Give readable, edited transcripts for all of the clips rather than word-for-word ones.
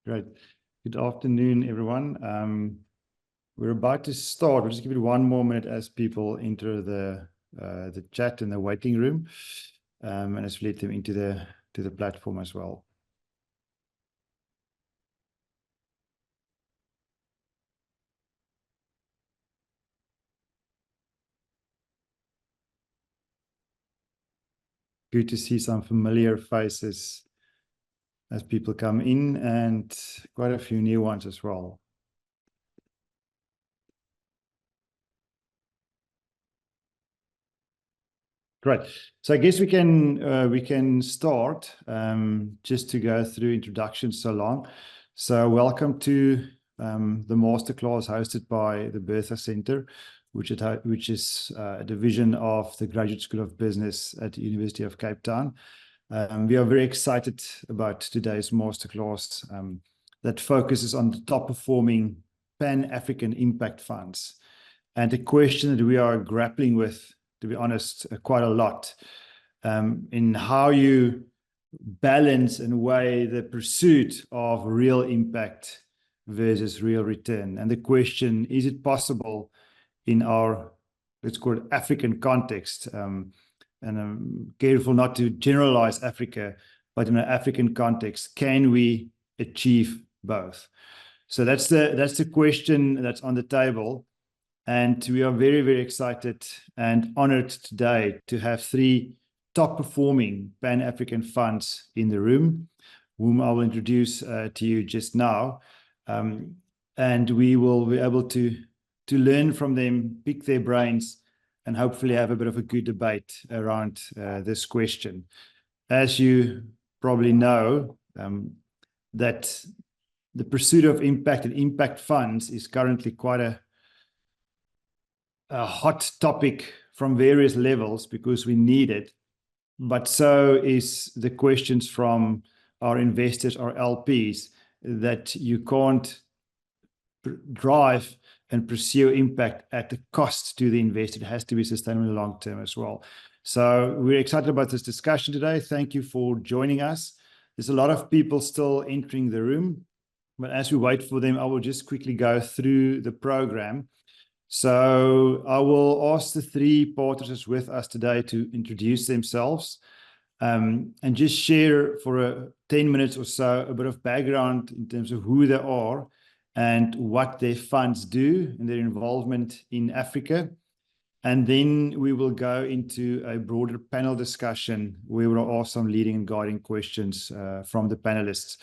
Great. Good afternoon, everyone. We're about to start. We'll just give it 1 more minute as people enter the chat in the waiting room, and as we let them into the platform as well. Good to see some familiar faces as people come in, and quite a few new ones as well. Great. So I guess we can start just to go through introductions so long. So welcome to the masterclass hosted by the Bertha Center, which is a division of the Graduate School of Business at the University of Cape Town. We are very excited about today's masterclass that focuses on the top performing Pan-African impact funds. And the question that we are grappling with, to be honest, quite a lot, in how you balance and weigh the pursuit of real impact versus real return. And the question, is it possible in our, let's call it African context, and I'm careful not to generalize Africa, but in an African context, can we achieve both? So that's the question that's on the table. And we are very, very excited and honored today to have 3 top performing Pan-African funds in the room, whom I will introduce to you just now. And we will be able to learn from them, pick their brains, and hopefully have a bit of a good debate around this question. As you probably know, that the pursuit of impact and impact funds is currently quite a hot topic from various levels because we need it, but so is the questions from our investors, our LPs, that you can't drive and pursue impact at the cost to the investor. It has to be sustainable long term as well. So we're excited about this discussion today. Thank you for joining us. There's a lot of people still entering the room, but as we wait for them, I will just quickly go through the program. So I will ask the 3 participants with us today to introduce themselves and just share for 10 minutes or so a bit of background in terms of who they are and what their funds do and their involvement in Africa. And then we will go into a broader panel discussion where we'll ask some leading and guiding questions from the panelists,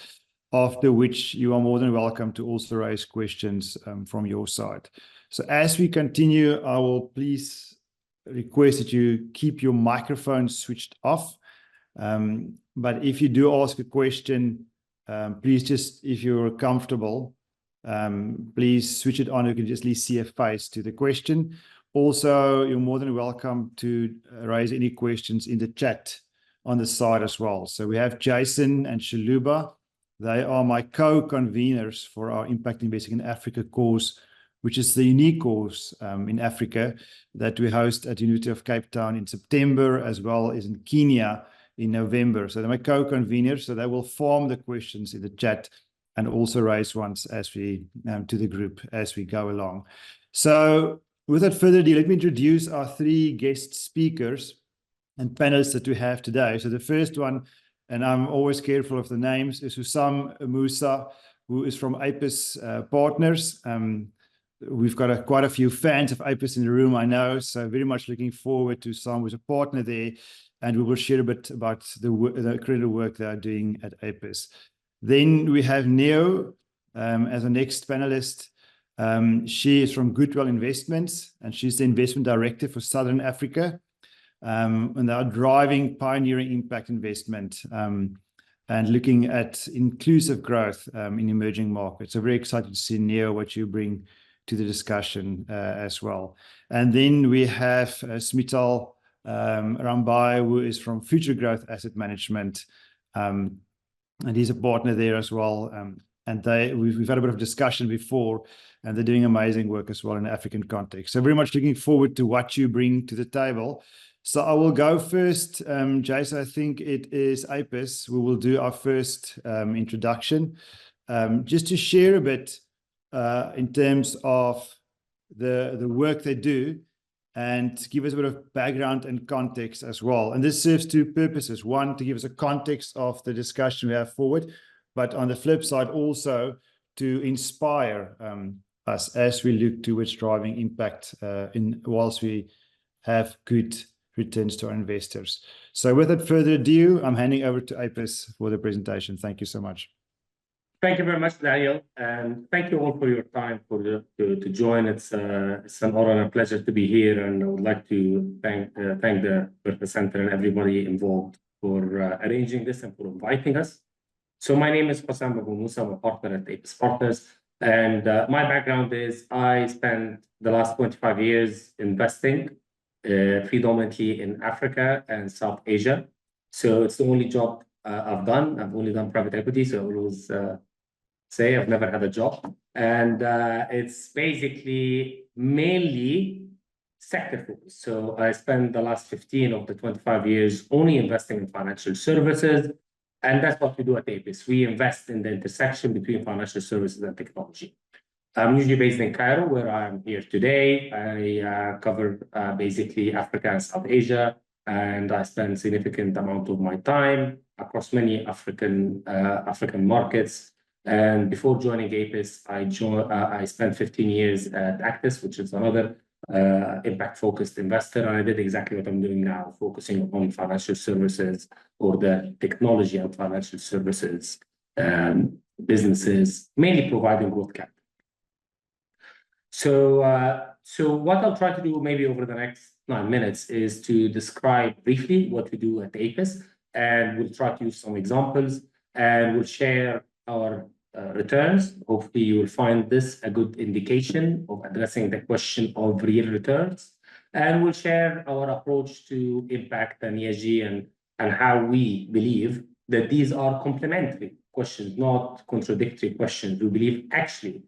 after which you are more than welcome to also raise questions from your side. So as we continue, I will please request that you keep your microphone switched off. But if you do ask a question, please just, if you're comfortable, please switch it on. You can just at least see a face to the question. Also, you're more than welcome to raise any questions in the chat on the side as well. So we have Jason and Shaluba. They are my co-conveners for our Impact Investing in Africa course, which is the unique course in Africa that we host at the University of Cape Town in September, as well as in Kenya in November. So they're my co-conveners, so they will form the questions in the chat and also raise ones as we to the group as we go along. So without further ado, let me introduce our 3 guest speakers and panelists that we have today. So the first one, and I'm always careful of the names, is Hussam Musa, who is from Apis Partners. We've got quite a few fans of Apis in the room, I know, so very much looking forward to Sam, who's a partner there, and we will share a bit about the incredible work they are doing at Apis. Then we have Neo as the next panelist. She is from Goodwill Investments, and she's the investment director for Southern Africa, and they are driving pioneering impact investment and looking at inclusive growth in emerging markets. So very excited to see, Neo, what you bring to the discussion as well. And then we have Smital Rambai, who is from Future Growth Asset Management, and he's a partner there as well. And we've had a bit of discussion before, and they're doing amazing work as well in the African context. So very much looking forward to what you bring to the table. So I will go first. Jason, I think it is Apis who will do our first introduction. just to share a bit in terms of the work they do and give us a bit of background and context as well. And this serves two purposes. One, to give us a context of the discussion we have forward, but on the flip side also to inspire us as we look towards driving impact whilst we have good returns to our investors. So without further ado, I'm handing over to Apis for the presentation. Thank you so much. Thank you very much, Daniel, and thank you all for your time to join. It's an honor and a pleasure to be here, and I would like to thank the Bertha Center and everybody involved for arranging this and for inviting us. So my name is Hossam Abu Musa. I'm a partner at Apis Partners, and my background is I spent the last 25 years investing predominantly in Africa and South Asia. So it's the only job I've done. I've only done private equity, so I always say I've never had a job. And it's basically mainly sector focused. So I spent the last 15 of the 25 years only investing in financial services. And that's what we do at Apis. We invest in the intersection between financial services and technology. I'm usually based in Cairo, where I'm here today. I cover basically Africa and South Asia, and I spend a significant amount of my time across many African markets. And before joining Apis, I spent 15 years at Actis, which is another impact-focused investor, and I did exactly what I'm doing now, focusing on financial services or the technology and financial services businesses, mainly providing growth capital. So what I'll try to do maybe over the next 9 minutes is to describe briefly what we do at Apis, and we'll try to use some examples, and we'll share our returns. Hopefully you will find this a good indication of addressing the question of real returns. And we'll share our approach to impact and ESG and how we believe that these are complementary questions, not contradictory questions. We believe actually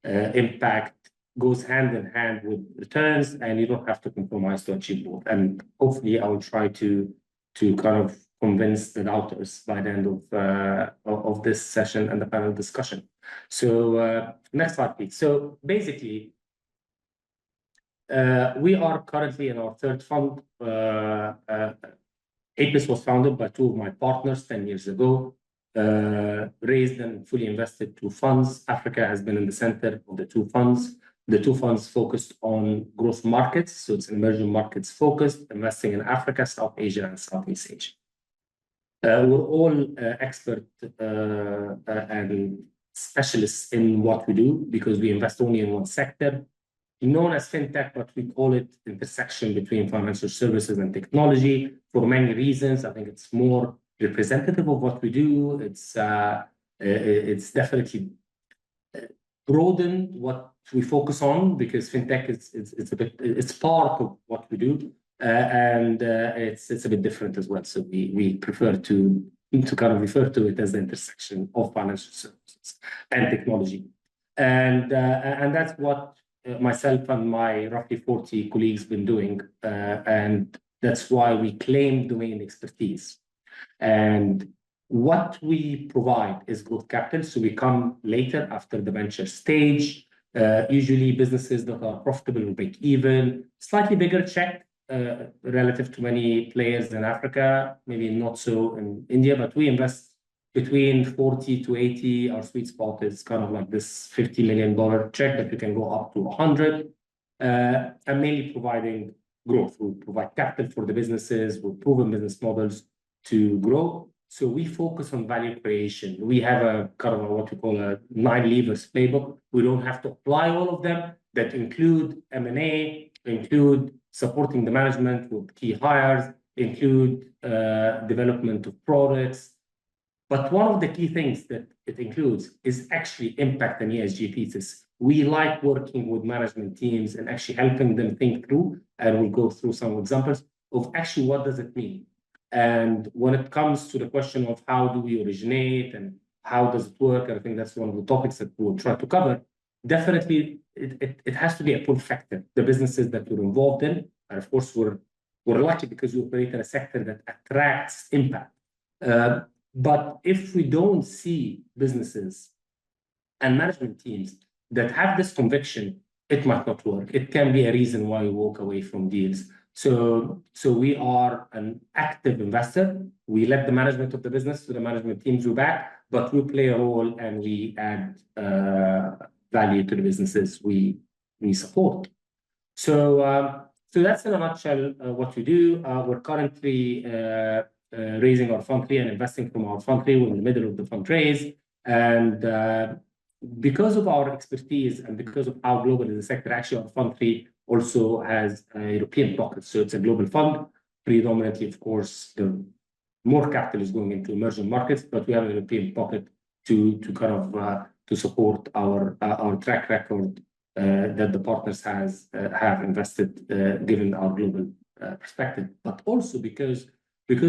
impact goes hand in hand with returns, and you don't have to compromise to achieve both. And hopefully I will try to kind of convince the doubters by the end of this session and the panel discussion. So next slide, please. So basically, we are currently in our third fund. Apis was founded by two of my partners 10 years ago, raised and fully invested 2 funds. Africa has been in the center of the 2 funds. The 2 funds focused on growth markets, so it's emerging markets focused, investing in Africa, South Asia, and Southeast Asia. We're all expert and specialists in what we do because we invest only in one sector, known as fintech, but we call it intersection between financial services and technology for many reasons. I think it's more representative of what we do. It's definitely broadened what we focus on because fintech it's part of what we do. And it's a bit different as well. So we prefer to kind of refer to it as the intersection of financial services and technology. And that's what myself and my roughly 40 colleagues been doing. And that's why we claim domain expertise. And what we provide is growth capital. So we come later after the venture stage, usually businesses that are profitable or break even, slightly bigger check. Relative to many players in Africa, maybe not so in India, but we invest between 40 to 80. Our sweet spot is kind of like this $50 million check that you can go up to 100, and mainly providing growth. We provide capital for the businesses with proven business models to grow. So we focus on value creation. We have a kind of what we call a 9 levers playbook. We don't have to apply all of them that include M&A, include supporting the management with key hires, include development of products. But one of the key things that it includes is actually impact and ESG thesis. We like working with management teams and actually helping them think through, and we'll go through some examples of actually what does it mean. And when it comes to the question of how do we originate and how does it work, I think that's one of the topics that we'll try to cover. Definitely, it has to be a pull factor, the businesses that we're involved in. And of course, we're lucky because we operate in a sector that attracts impact. But if we don't see businesses and management teams that have this conviction, it might not work. It can be a reason why we walk away from deals. So we are an active investor. We let the management of the business to the management teams we back, but we play a role and we add value to the businesses we support. So that's in a nutshell what we do. We're currently raising our fund 3 and investing from our fund 3. We're in the middle of the fundraise. And because of our expertise and because of how global is the sector, actually our fund 3 also has a European pocket. So it's a global fund. Predominantly, of course, the more capital is going into emerging markets, but we have a European pocket to kind of to support our track record that the partners have invested given our global perspective, but also because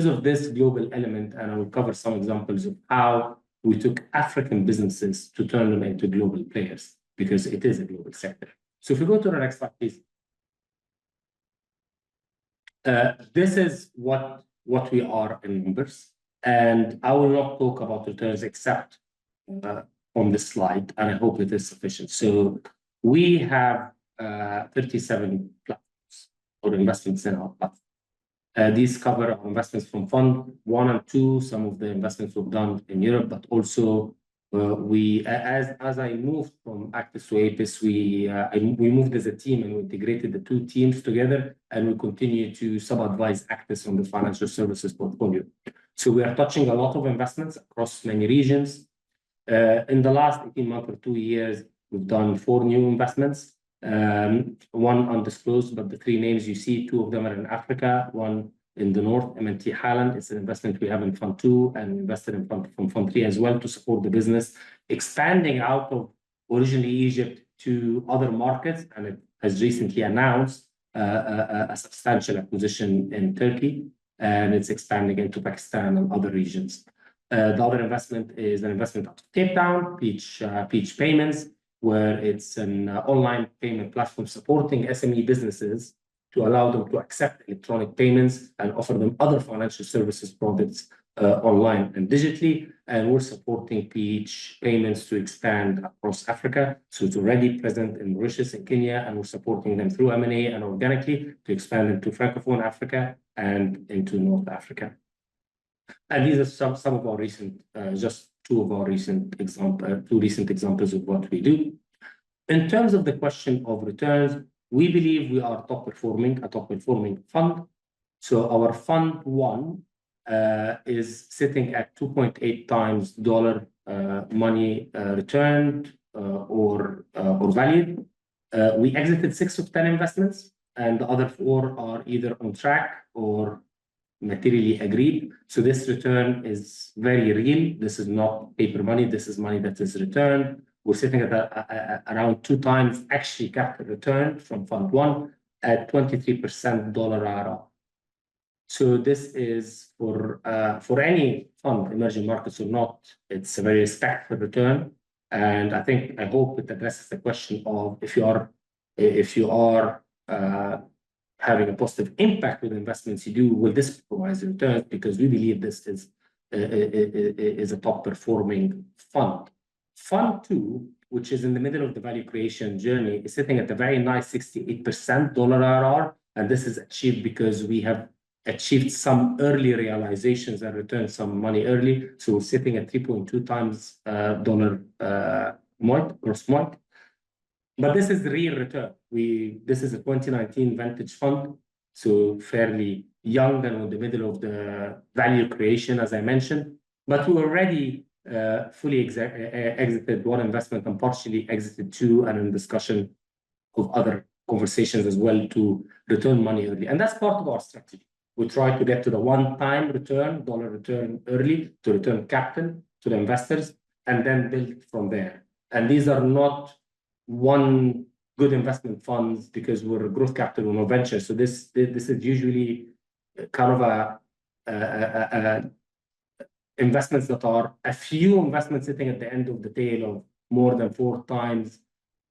of this global element, and I will cover some examples of how we took African businesses to turn them into global players, because it is a global sector. So if we go to the next slide, please. This is what we are in numbers, and I will not talk about returns except on this slide, and I hope it is sufficient. So we have 37 platforms or investments in our platform. These cover our investments from Fund 1 and 2, some of the investments we've done in Europe, but also as I moved from Actis to Apis, we moved as a team and we integrated the two teams together, and we continue to sub-advise Actis on the financial services portfolio. So we are touching a lot of investments across many regions. In the last 18 months or 2 years, we've done 4 new investments, one undisclosed, but the 3 names you see, 2 of them are in Africa, one in the north, M&T Highland. It's an investment we have in Fund 2 and invested in from Fund 3 as well to support the business, expanding out of originally Egypt to other markets, and it has recently announced a substantial acquisition in Turkey, and it's expanding into Pakistan and other regions. The other investment is an investment out of Cape Town, Peach Payments, where it's an online payment platform supporting SME businesses to allow them to accept electronic payments and offer them other financial services products online and digitally. And we're supporting Peach Payments to expand across Africa. So it's already present in Mauritius and Kenya, and we're supporting them through M&A and organically to expand into Francophone Africa and into North Africa. And these are some of our recent, just two recent examples of what we do. In terms of the question of returns, we believe we are a top performing fund. So our Fund 1 is sitting at 2.8 times dollar money returned or valued. We exited 6 of 10 investments, and the other 4 are either on track or materially agreed. So this return is very real. This is not paper money. This is money that is returned. We're sitting at around 2 times actually capital return from Fund 1 at 23% dollar IRR. So this is for any fund, emerging markets or not, it's a very respectful return. And I hope it addresses the question of if you are having a positive impact with investments you do, will this provide returns? Because we believe this is a top performing fund. Fund 2, which is in the middle of the value creation journey, is sitting at a very nice 68% dollar IRR. And this is achieved because we have achieved some early realizations and returned some money early. So we're sitting at 3.2 times dollar gross MOIC. But this is the real return. This is a 2019 vintage fund, so fairly young and in the middle of the value creation, as I mentioned. But we already fully exited 1 investment and partially exited 2, and in discussion of other conversations as well to return money early. And that's part of our strategy. We try to get to the one-time return, dollar return early, to return capital to the investors, and then build from there. And these are not one good investment funds because we're a growth capital, we're no venture. So this is usually kind of a investments that are a few investments sitting at the end of the tail of more than 4 times.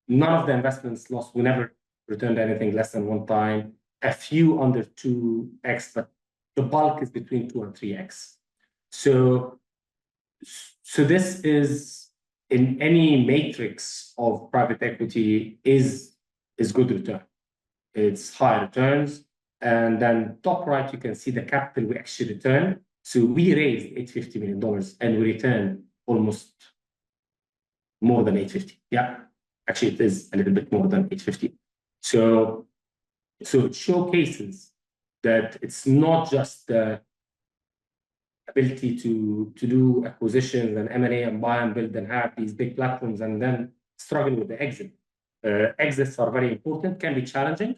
None of the investments lost. We never returned anything less than 1 time. A few under 2x, but the bulk is between 2 and 3x. So So this is, in any matrix of private equity, is good return. It's high returns. And then top right, you can see the capital we actually return. So we raised $850 million and we returned almost more than 850. Yeah, actually it is a little bit more than 850. So it showcases that it's not just the ability to do acquisitions and M&A and buy and build and have these big platforms and then struggle with the exit. Exits are very important, can be challenging.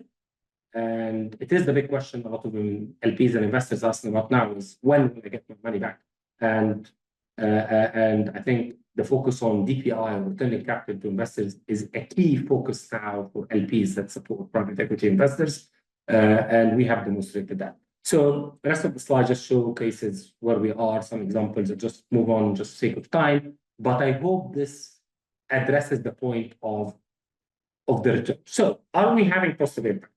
And it is the big question a lot of LPs and investors asking about now is, when will I get my money back? And I think the focus on DPI, or returning capital to investors, is a key focus now for LPs that support private equity investors. And we have demonstrated that. So the rest of the slide just showcases where we are, some examples. I'll just move on just for sake of time. But I hope this addresses the point of the return. So are we having positive impact?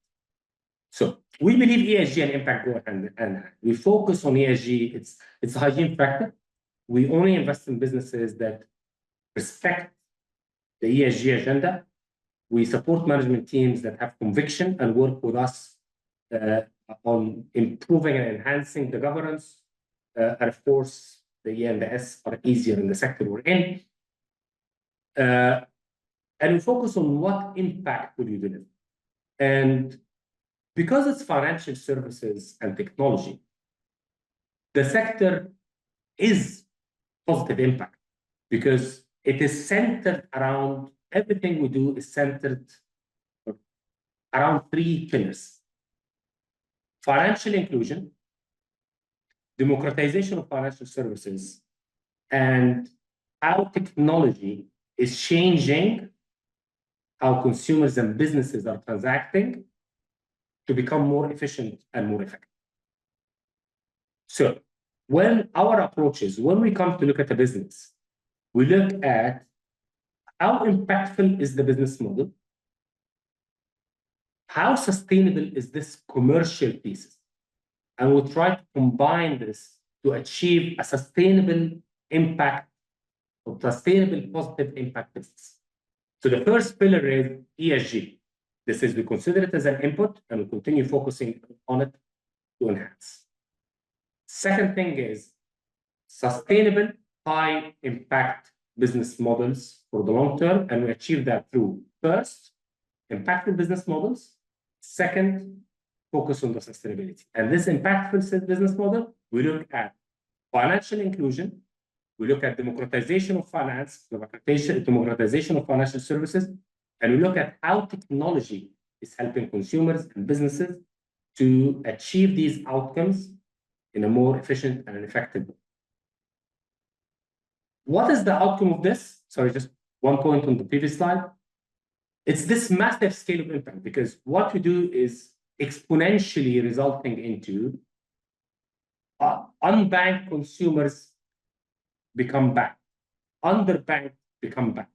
So we believe ESG and impact go hand in hand. We focus on ESG. It's a hygiene factor. We only invest in businesses that respect the ESG agenda. We support management teams that have conviction and work with us on improving and enhancing the governance. And of course, the E and the S are easier in the sector we're in. And we focus on what impact will you deliver. And because it's financial services and technology, the sector is positive impact because it is centered around, everything we do is centered around three pillars: financial inclusion, democratization of financial services, and how technology is changing how consumers and businesses are transacting to become more efficient and more effective. So when our approach is, when we come to look at a business, we look at how impactful is the business model, how sustainable is this commercial thesis, and we'll try to combine this to achieve a sustainable impact, or sustainable positive impact business. So the first pillar is ESG. This is, we consider it as an input and we continue focusing on it to enhance. Second thing is sustainable, high impact business models for the long term. And we achieve that through, first, impactful business models. Second, focus on the sustainability. And this impactful business model, we look at financial inclusion, we look at democratization of finance, democratization of financial services, and we look at how technology is helping consumers and businesses to achieve these outcomes in a more efficient and effective way. What is the outcome of this? Sorry, just one point on the previous slide. It's this massive scale of impact, because what we do is exponentially resulting into unbanked consumers become banked, underbanked become banked.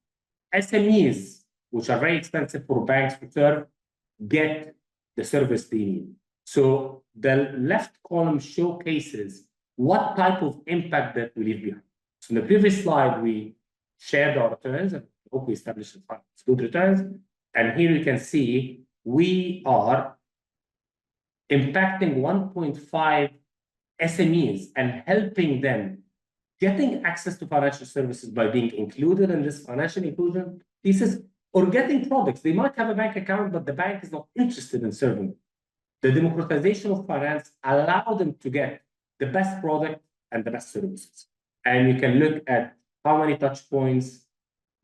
SMEs, which are very expensive for banks to serve, get the service they need. So the left column showcases what type of impact that we leave behind. So in the previous slide, we shared our returns, and I hope we established good returns. And here you can see we are impacting 1.5 SMEs and helping them getting access to financial services by being included in this financial inclusion thesis, or getting products. They might have a bank account, but the bank is not interested in serving them. The democratization of finance allowed them to get the best product and the best services. And you can look at how many touch points,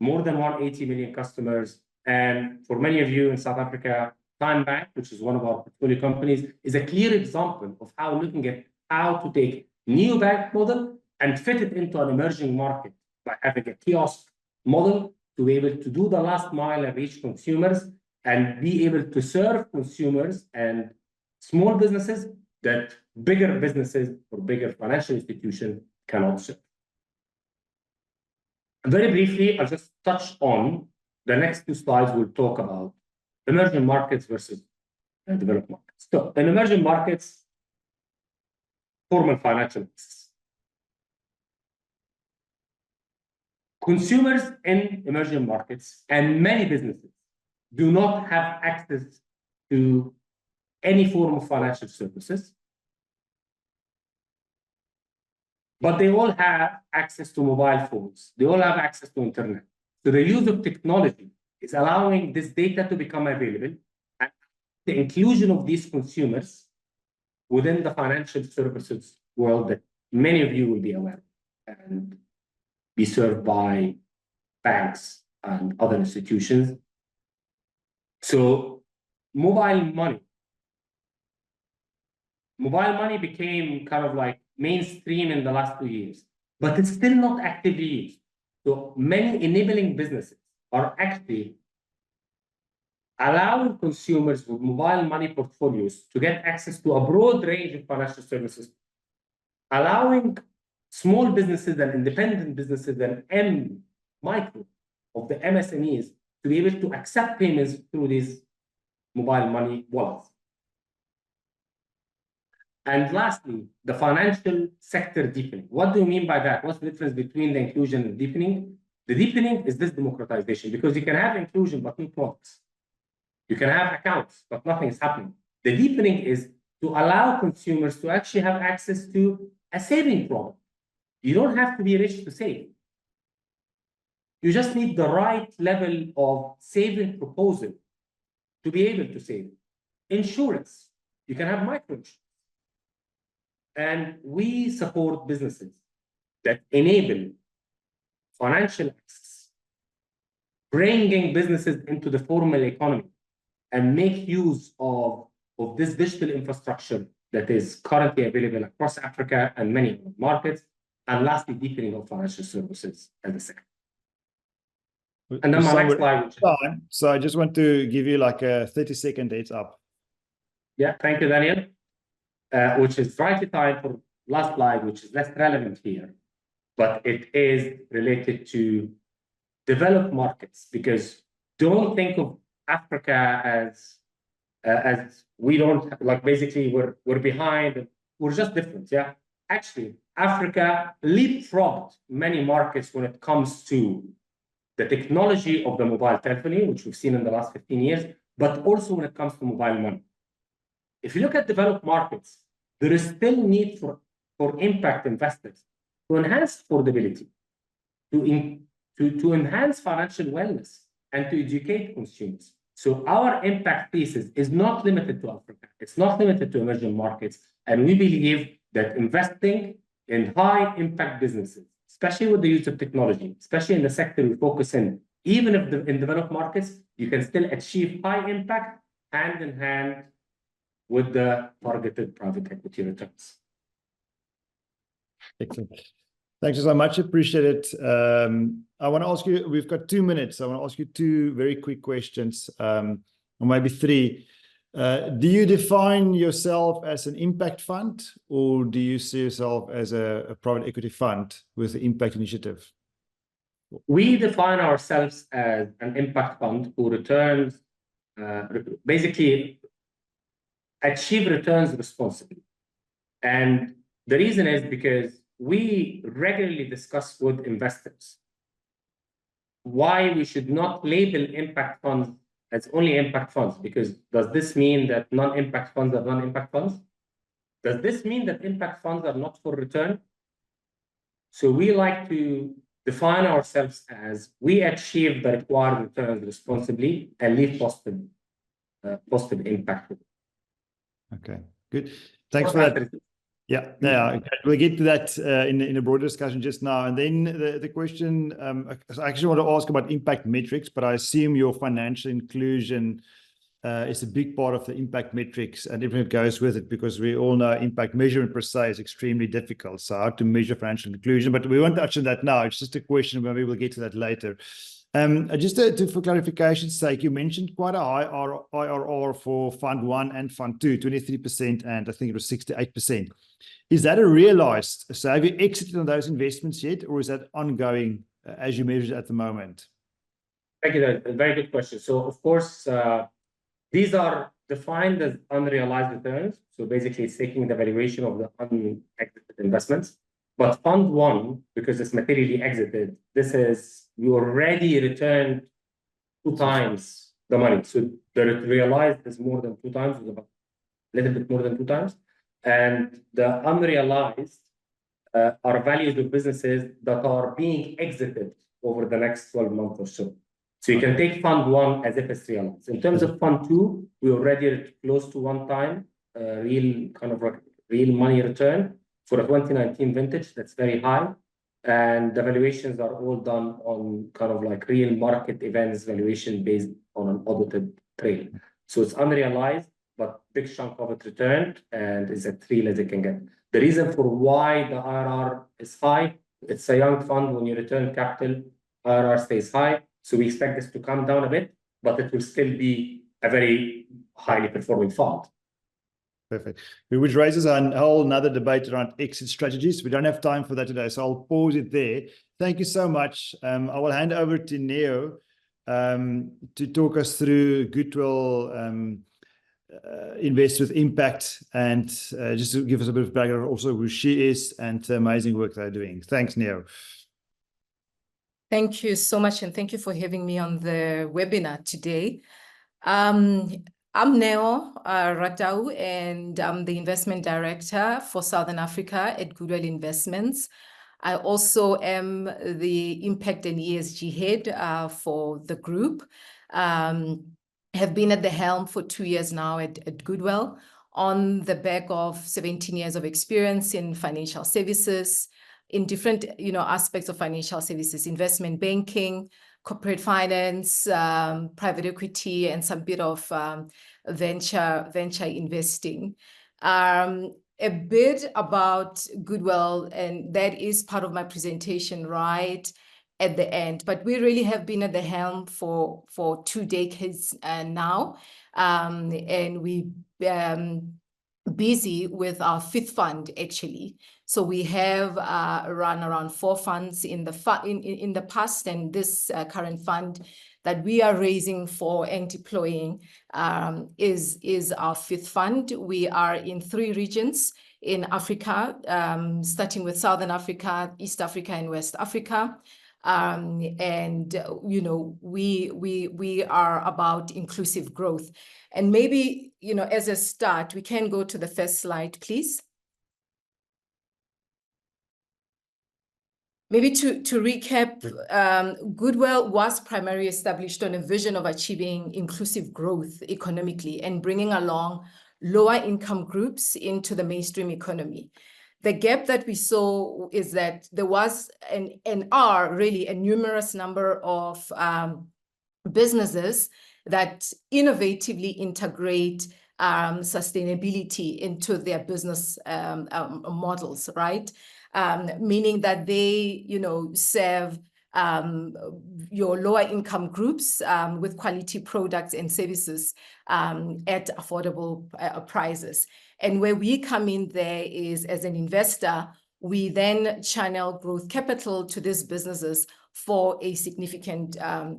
more than 180 million customers. And for many of you in South Africa, Time Bank, which is one of our portfolio companies, is a clear example of how looking at how to take neobank model and fit it into an emerging market by having a kiosk model to be able to do the last mile and reach consumers and be able to serve consumers and small businesses that bigger businesses or bigger financial institutions cannot serve. Very briefly, I'll just touch on the next two slides. We'll talk about emerging markets versus developed markets. So in emerging markets, formal financial access. consumers in emerging markets and many businesses do not have access to any form of financial services, but they all have access to mobile phones. They all have access to internet. So the use of technology is allowing this data to become available, and the inclusion of these consumers within the financial services world that many of you will be aware of and be served by banks and other institutions. So mobile money became kind of like mainstream in the last 2 years, but it's still not actively used. So many enabling businesses are actually allowing consumers with mobile money portfolios to get access to a broad range of financial services, allowing small businesses and independent businesses and micro of the MSMEs to be able to accept payments through these mobile money wallets. And lastly, the financial sector deepening. What do you mean by that? What's the difference between the inclusion and deepening? The deepening is this democratization, because you can have inclusion but no products. You can have accounts, but nothing is happening. The deepening is to allow consumers to actually have access to a saving product. You don't have to be rich to save. You just need the right level of saving proposal to be able to save. Insurance, you can have microinsurance. And we support businesses that enable financial access, bringing businesses into the formal economy and make use of this digital infrastructure that is currently available across Africa and many markets. And lastly, deepening of financial services as a sector. And then my next slide. So I just want to give you like a 30-second heads up. Yeah, thank you, Daniel. Which is rightly timed for last slide, which is less relevant here, but it is related to developed markets, because don't think of Africa as we don't, like, basically we're behind, we're just different. Yeah, actually Africa leapfrogged many markets when it comes to the technology of the mobile telephony, which we've seen in the last 15 years, but also when it comes to mobile money. If you look at developed markets, there is still need for impact investors to enhance affordability, to enhance financial wellness, and to educate consumers. So our impact thesis is not limited to Africa. It's not limited to emerging markets. And we believe that investing in high impact businesses, especially with the use of technology, especially in the sector we focus in, even if in developed markets, you can still achieve high impact hand in hand with the targeted private equity returns. Excellent. Thanks so much. Appreciate it. I want to ask you, we've got 2 minutes. I want to ask you 2 very quick questions, or maybe 3. Do you define yourself as an impact fund, or do you see yourself as a private equity fund with the impact initiative? We define ourselves as an impact fund who returns, basically achieve returns responsibly. And the reason is because we regularly discuss with investors why we should not label impact funds as only impact funds. Because does this mean that non-impact funds are non-impact funds? Does this mean that impact funds are not for return? So we like to define ourselves as we achieve the required returns responsibly and leave positive impact. Okay, good. Thanks for that. Yeah, okay. We'll get to that in a broader discussion just now. And then the question, I actually want to ask about impact metrics, but I assume your financial inclusion is a big part of the impact metrics and everything that goes with it, because we all know impact measurement per se is extremely difficult. So how to measure financial inclusion, but we won't touch on that now. It's just a question, maybe we'll get to that later. Just for clarification's sake, you mentioned quite a high IRR for Fund 1 and Fund 2, 23%, and I think it was 68%. Is that a realized? So have you exited on those investments yet, or is that ongoing as you measure it at the moment? Thank you. That's a very good question. So of course, these are defined as unrealized returns. So basically it's taking the valuation of the unexited investments. But fund one, because it's materially exited, you already returned 2 times the money. So the realized is more than 2 times, about a little bit more than 2 times. And the unrealized are values of businesses that are being exited over the next 12 months or so. So you can take fund one as if it's realized. In terms of fund two, we already are close to 1 time real money return for a 2019 vintage. That's very high. And the valuations are all done on real market events valuation based on an audited trail. So it's unrealized, but big chunk of it returned and is as real as it can get. The reason for why the IRR is high, it's a young fund. When you return capital, IRR stays high. So we expect this to come down a bit, but it will still be a very highly performing fund. Perfect. Which raises a whole another debate around exit strategies. We don't have time for that today, so I'll pause it there. Thank you so much. I will hand over to Neo to talk us through Goodwill Invest with Impact, and just to give us a bit of background also who she is and the amazing work they're doing. Thanks, Neo. Thank you so much, and thank you for having me on the webinar today. I'm Neo Ratau, and I'm the investment director for Southern Africa at Goodwill Investments. I also am the impact and ESG head for the group. Have been at the helm for 2 years now at Goodwill, on the back of 17 years of experience in financial services, in different aspects of financial services, investment banking, corporate finance, private equity, and some bit of venture investing. A bit about Goodwill, and that is part of my presentation right at the end. But we really have been at the helm for 2 decades now, and we busy with our 5th fund actually. So we have run around 4 funds in the past, and this current fund that we are raising for and deploying is our 5th fund. We are in 3 regions in Africa, starting with Southern Africa, East Africa, and West Africa. And we are about inclusive growth. And maybe as a start, we can go to the first slide, please. Maybe to recap, Goodwill was primarily established on a vision of achieving inclusive growth economically and bringing along lower income groups into the mainstream economy. The gap that we saw is that there was really a numerous number of businesses that innovatively integrate sustainability into their business models, right? Meaning that they, serve your lower income groups with quality products and services at affordable prices. And where we come in there is, as an investor, we then channel growth capital to these businesses for a significant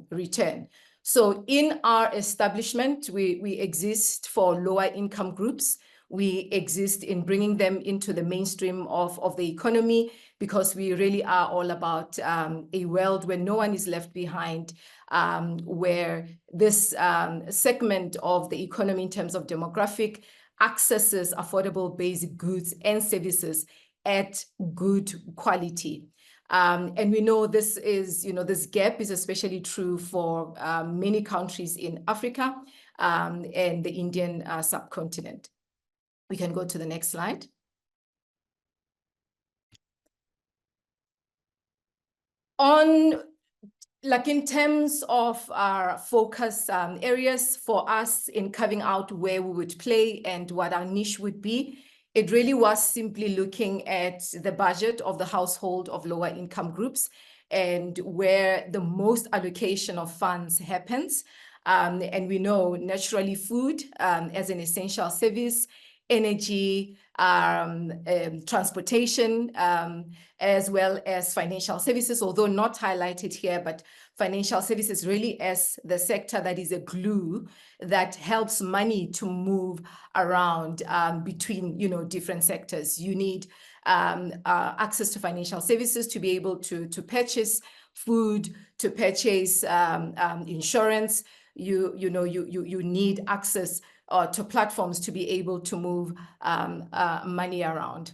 return. So in our establishment, we exist for lower income groups. We exist in bringing them into the mainstream of the economy, because we really are all about a world where no one is left behind, where this segment of the economy in terms of demographic accesses affordable basic goods and services at good quality. And we know this is, this gap is especially true for many countries in Africa and the Indian subcontinent. We can go to the next slide. In terms of our focus areas for us in carving out where we would play and what our niche would be, it really was simply looking at the budget of the household of lower income groups and where the most allocation of funds happens. And we know naturally food as an essential service, energy, transportation, as well as financial services, although not highlighted here, but financial services really as the sector that is a glue that helps money to move around between different sectors. You need access to financial services, to be able to purchase food, to purchase insurance. You need access to platforms to be able to move money around.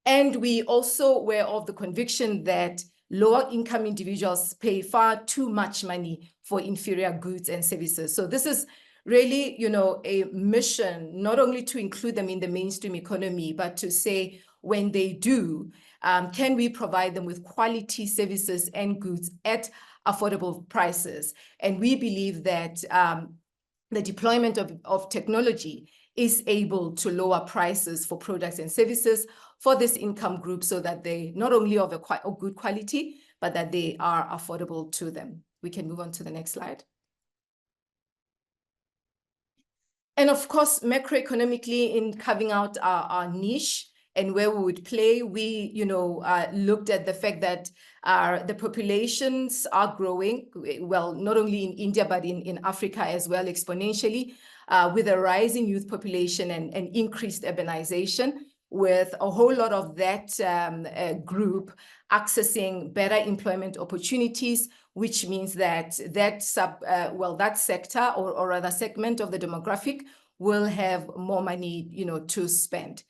And we also were of the conviction that lower income individuals pay far too much money for inferior goods and services. So this is really, a mission, not only to include them in the mainstream economy, but to say when they do, can we provide them with quality services and goods at affordable prices? And we believe that the deployment of technology is able to lower prices for products and services for this income group, so that they not only of a good quality, but that they are affordable to them. We can move on to the next slide. And of course, macroeconomically, in carving out our niche and where we would play, we looked at the fact that the populations are growing, well, not only in India, but in Africa as well, exponentially, with a rising youth population and increased urbanization, with a whole lot of that group accessing better employment opportunities, which means that that sector or rather segment of the demographic will have more money, to spend.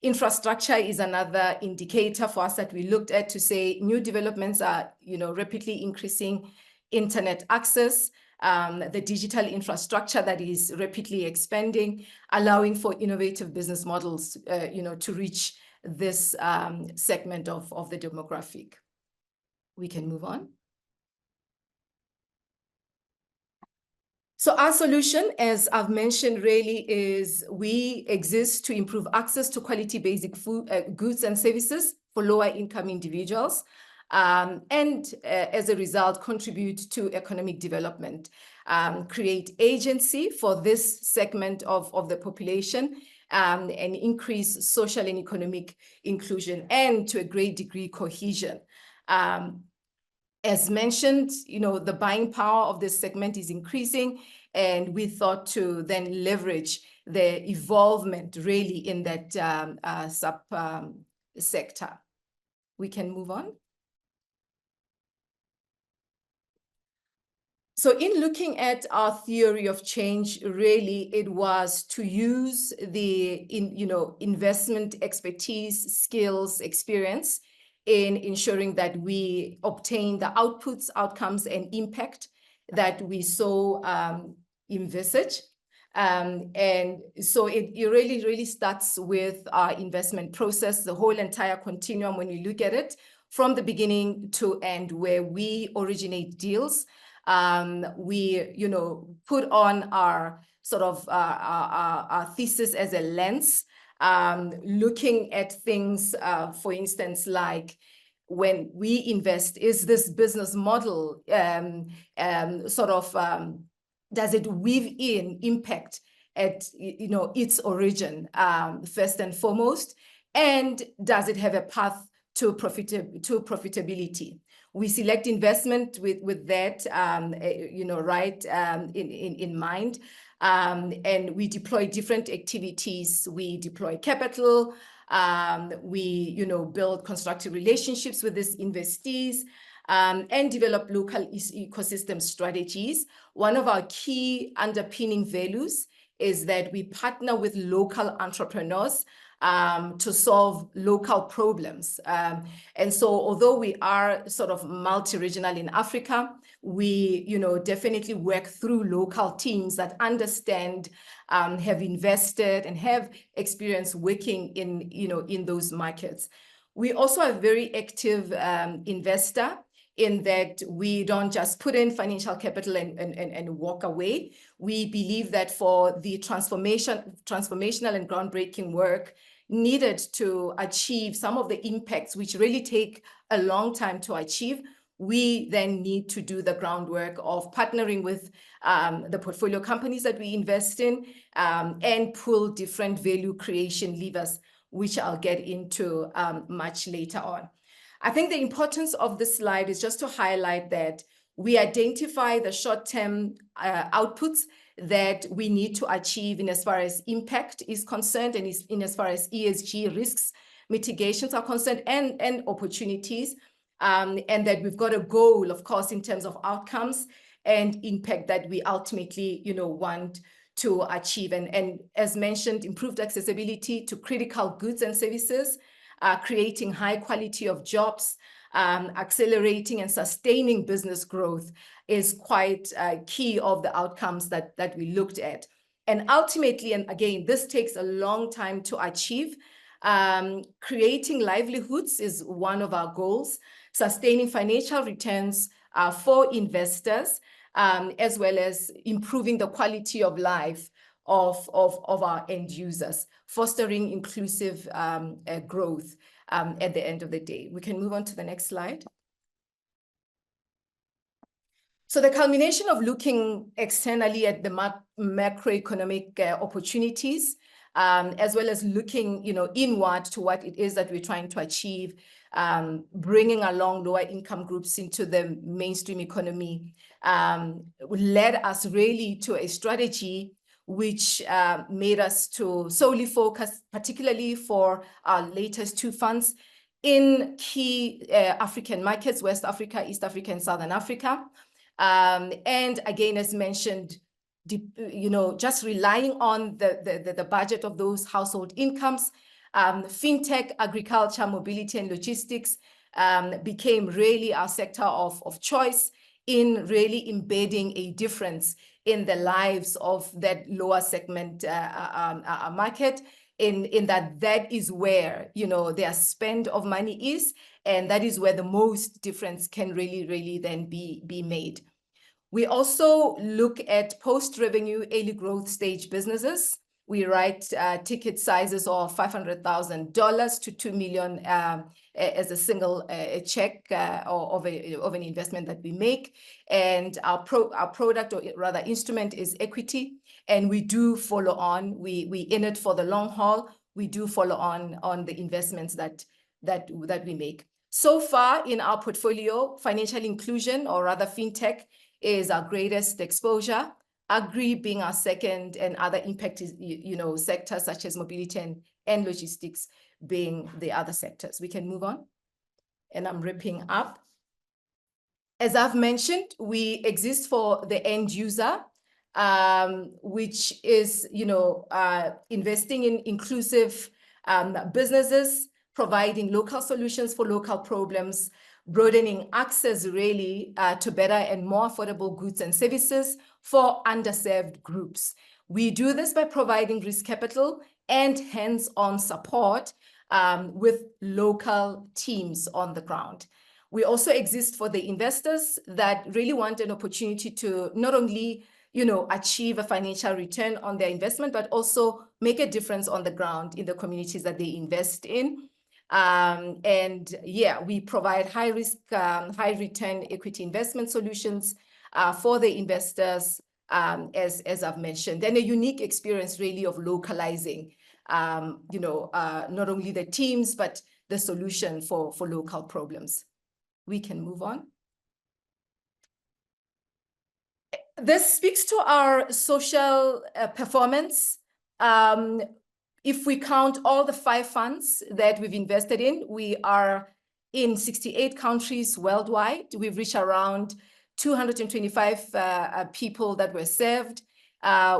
Infrastructure is another indicator for us that we looked at to say new developments are, rapidly increasing internet access, the digital infrastructure that is rapidly expanding, allowing for innovative business models, to reach this segment of the demographic. We can move on. So our solution, as I've mentioned, really is we exist to improve access to quality basic food, goods and services for lower income individuals, and as a result, contribute to economic development, create agency for this segment of the population, and increase social and economic inclusion, and to a great degree cohesion. As mentioned, the buying power of this segment is increasing, and we thought to then leverage the evolvement really in that sector. We can move on. So in looking at our theory of change, really it was to use the investment expertise, skills, experience in ensuring that we obtain the outputs, outcomes, and impact that we so envisage. And so it really starts with our investment process, the whole entire continuum when you look at it, from the beginning to end, where we originate deals. We, put on our sort of our thesis as a lens, looking at things, for instance, like when we invest, is this business model does it weave in impact at its origin, first and foremost, and does it have a path to profitability? We select investment with that in mind, and we deploy different activities. We deploy capital, we build constructive relationships with these investees, and develop local ecosystem strategies. One of our key underpinning values is that we partner with local entrepreneurs to solve local problems. And so although we are sort of multi-regional in Africa, we definitely work through local teams that understand, have invested, and have experience working in those markets. We also are a very active investor, in that we don't just put in financial capital and walk away. We believe that for the transformational and groundbreaking work needed to achieve some of the impacts which really take a long time to achieve, we then need to do the groundwork of partnering with the portfolio companies that we invest in, and pull different value creation levers, which I'll get into much later on. I think the importance of this slide is just to highlight that we identify the short-term outputs that we need to achieve in as far as impact is concerned, and in as far as ESG risks mitigations are concerned and opportunities, and that we've got a goal, of course, in terms of outcomes and impact that we ultimately, want to achieve. And as mentioned, improved accessibility to critical goods and services, creating high quality of jobs, accelerating and sustaining business growth is quite key of the outcomes that we looked at. And ultimately, and again, this takes a long time to achieve, creating livelihoods is one of our goals, sustaining financial returns for investors, as well as improving the quality of life of our end users, fostering inclusive growth at the end of the day. We can move on to the next slide. So the culmination of looking externally at the macroeconomic opportunities, as well as looking, inward to what it is that we're trying to achieve, bringing along lower income groups into the mainstream economy, led us really to a strategy which made us to solely focus, particularly for our latest two funds, in key African markets: West Africa, East Africa, and Southern Africa. And again, as mentioned, just relying on the budget of those household incomes, fintech, agriculture, mobility, and logistics became really our sector of choice in really embedding a difference in the lives of that lower segment market, in that is where, their spend of money is, and that is where the most difference can really then be made. We also look at post-revenue early growth stage businesses. We write ticket sizes of $500,000 to $2 million as a single check of an investment that we make. And our product, or rather instrument, is equity. And we do follow on. We in it for the long haul. We do follow on the investments that we make. So far in our portfolio, financial inclusion, or rather fintech, is our greatest exposure. Agri being our second, and other impact is, sectors such as mobility and logistics being the other sectors. We can move on. And I'm wrapping up. As I've mentioned, we exist for the end user, which is, investing in inclusive businesses, providing local solutions for local problems, broadening access really to better and more affordable goods and services for underserved groups. We do this by providing risk capital and hands-on support with local teams on the ground. We also exist for the investors that really want an opportunity to not only, achieve a financial return on their investment, but also make a difference on the ground in the communities that they invest in. We provide high risk, high return equity investment solutions for the investors, as I've mentioned, and a unique experience really of localizing, not only the teams, but the solution for local problems. We can move on. This speaks to our social performance. If we count all the 5 funds that we've invested in, we are in 68 countries worldwide. We've reached around 225 people that were served,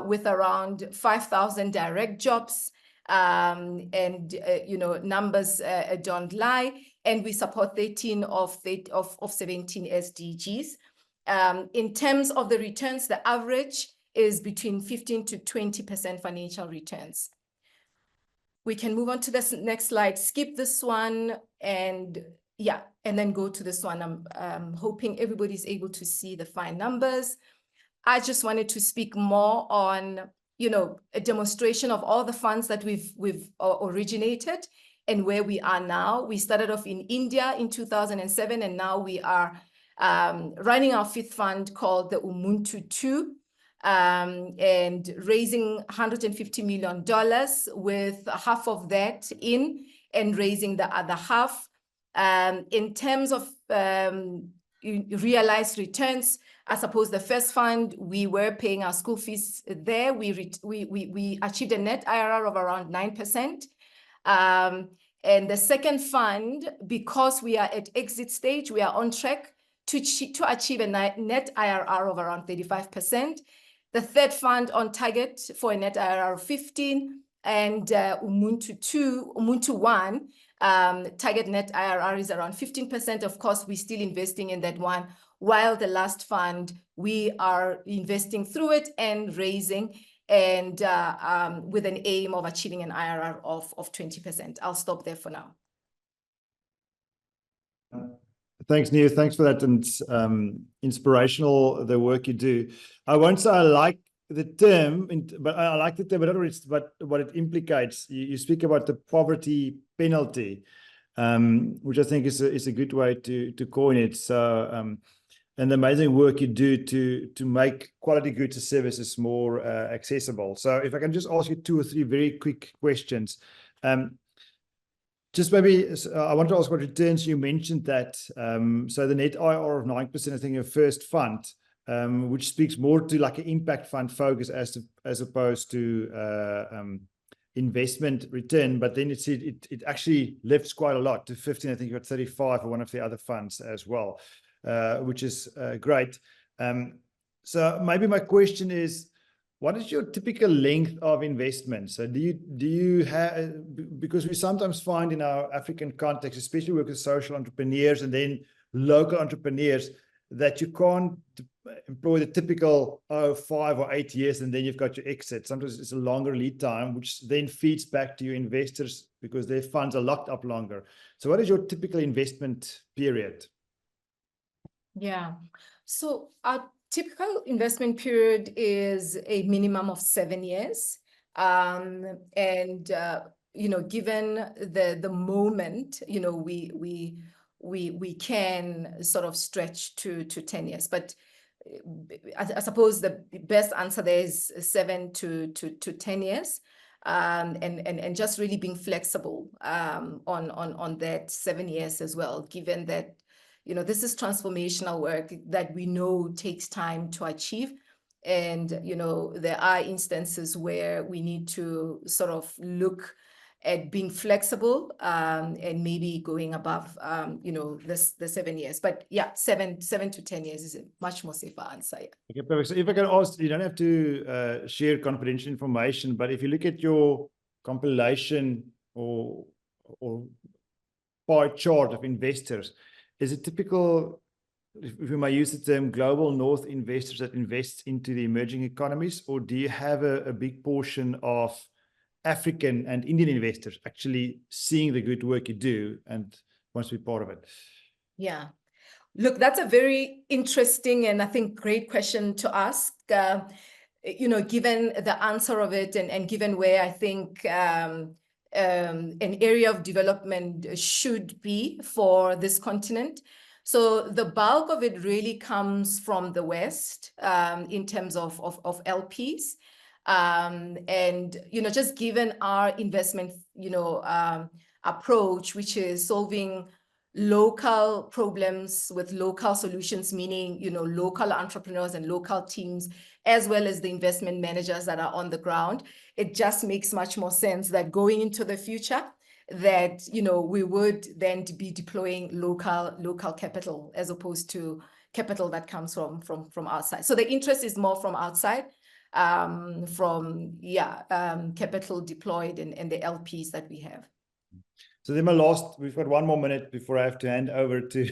with around 5,000 direct jobs, numbers don't lie. And we support 13 of 17 SDGs. In terms of the returns, the average is between 15 to 20% financial returns. We can move on to this next slide, skip this one, and then go to this one. I'm hoping everybody's able to see the fine numbers. I just wanted to speak more on, a demonstration of all the funds that we've originated and where we are now. We started off in India in 2007, and now we are running our 5th fund called the Umuntu 2. And raising $150 million, with half of that in, and raising the other half. In terms of realized returns, I suppose the first fund, we were paying our school fees there. We achieved a net IRR of around 9%. And the second fund, because we are at exit stage, we are on track to achieve a net IRR of around 35%. The third fund on target for a net IRR of 15, and Umuntu 1, target net IRR is around 15%. Of course, we're still investing in that one, while the last fund, we are investing through it and raising, and with an aim of achieving an IRR of 20%. I'll stop there for now. Thanks, Nia. Thanks for that. And inspirational, the work you do. I won't say I like the term, but I like the term, but what it implicates. You speak about the poverty penalty, which I think is a good way to coin it. So, and the amazing work you do to make quality goods and services more accessible. So if I can just ask you 2 or 3 very quick questions. Just maybe, I want to ask what returns you mentioned that. So the net IRR of 9%, I think, your first fund, which speaks more to like an impact fund focus as opposed to investment return. But then it actually lifts quite a lot to 15. I think you got 35 for one of the other funds as well, which is great. So maybe my question is, what is your typical length of investment? So do you have, because we sometimes find in our African context, especially work with social entrepreneurs and then local entrepreneurs, that you can't employ the typical 5 or 8 years and then you've got your exit. Sometimes it's a longer lead time, which then feeds back to your investors because their funds are locked up longer. So what is your typical investment period? Yeah, so our typical investment period is a minimum of 7 years. And, you know, given the moment, you know, we can sort of stretch to 10 years. But I suppose the best answer there is 7 to 10 years. And just really being flexible on that 7 years as well, given that, you know, this is transformational work that we know takes time to achieve. And, you know, there are instances where we need to sort of look at being flexible and maybe going above, you know, the 7 years. But yeah, 7 to 10 years is a much more safer answer. Yeah. Okay, perfect. So if I can ask, you don't have to share confidential information, but if you look at your compilation or pie chart of investors, is it typical, if we may use the term, global north investors that invest into the emerging economies, or do you have a big portion of African and Indian investors actually seeing the good work you do and wants to be part of it? Yeah. Look, that's a very interesting and I think great question to ask. You know, given the answer of it and given where I think an area of development should be for this continent. So the bulk of it really comes from the West in terms of LPs. And, you know, just given our investment, you know, approach, which is solving local problems with local solutions, meaning, you know, local entrepreneurs and local teams, as well as the investment managers that are on the ground, it just makes much more sense that going into the future that, you know, we would then be deploying local capital as opposed to capital that comes from outside. So the interest is more from outside, capital deployed and the LPs that we have. So then we've got 1 more minute before I have to hand over to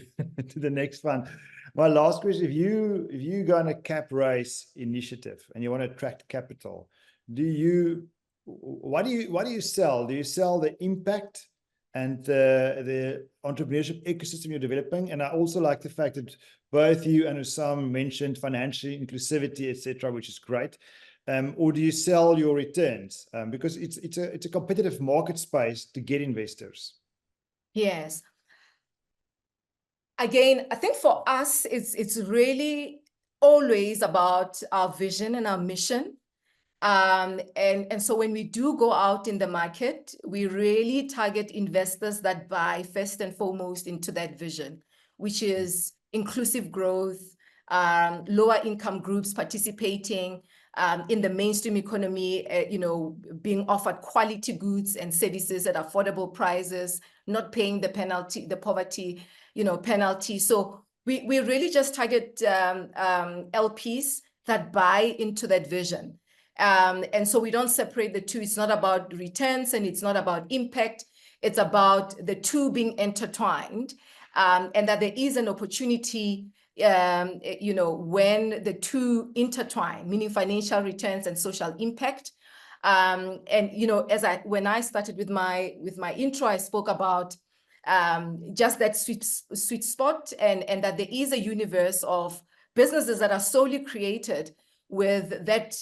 the next one. My last question, if you go on a cap raise initiative and you want to attract capital, what do you sell? Do you sell the impact and the entrepreneurship ecosystem you're developing? And I also like the fact that both you and Usam mentioned financial inclusivity, etc., which is great. Or do you sell your returns? Because it's a competitive market space to get investors. Yes. Again, I think for us, it's really always about our vision and our mission. And so when we do go out in the market, we really target investors that buy first and foremost into that vision, which is inclusive growth, lower income groups participating, in the mainstream economy, being offered quality goods and services at affordable prices, not paying the penalty, the poverty, penalty. So we really just target LPs that buy into that vision. And so we don't separate the two. It's not about returns and it's not about impact. It's about the two being intertwined, and that there is an opportunity, when the two intertwine, meaning financial returns and social impact. And when I started with my intro, I spoke about just that sweet spot, and that there is a universe of businesses that are solely created with that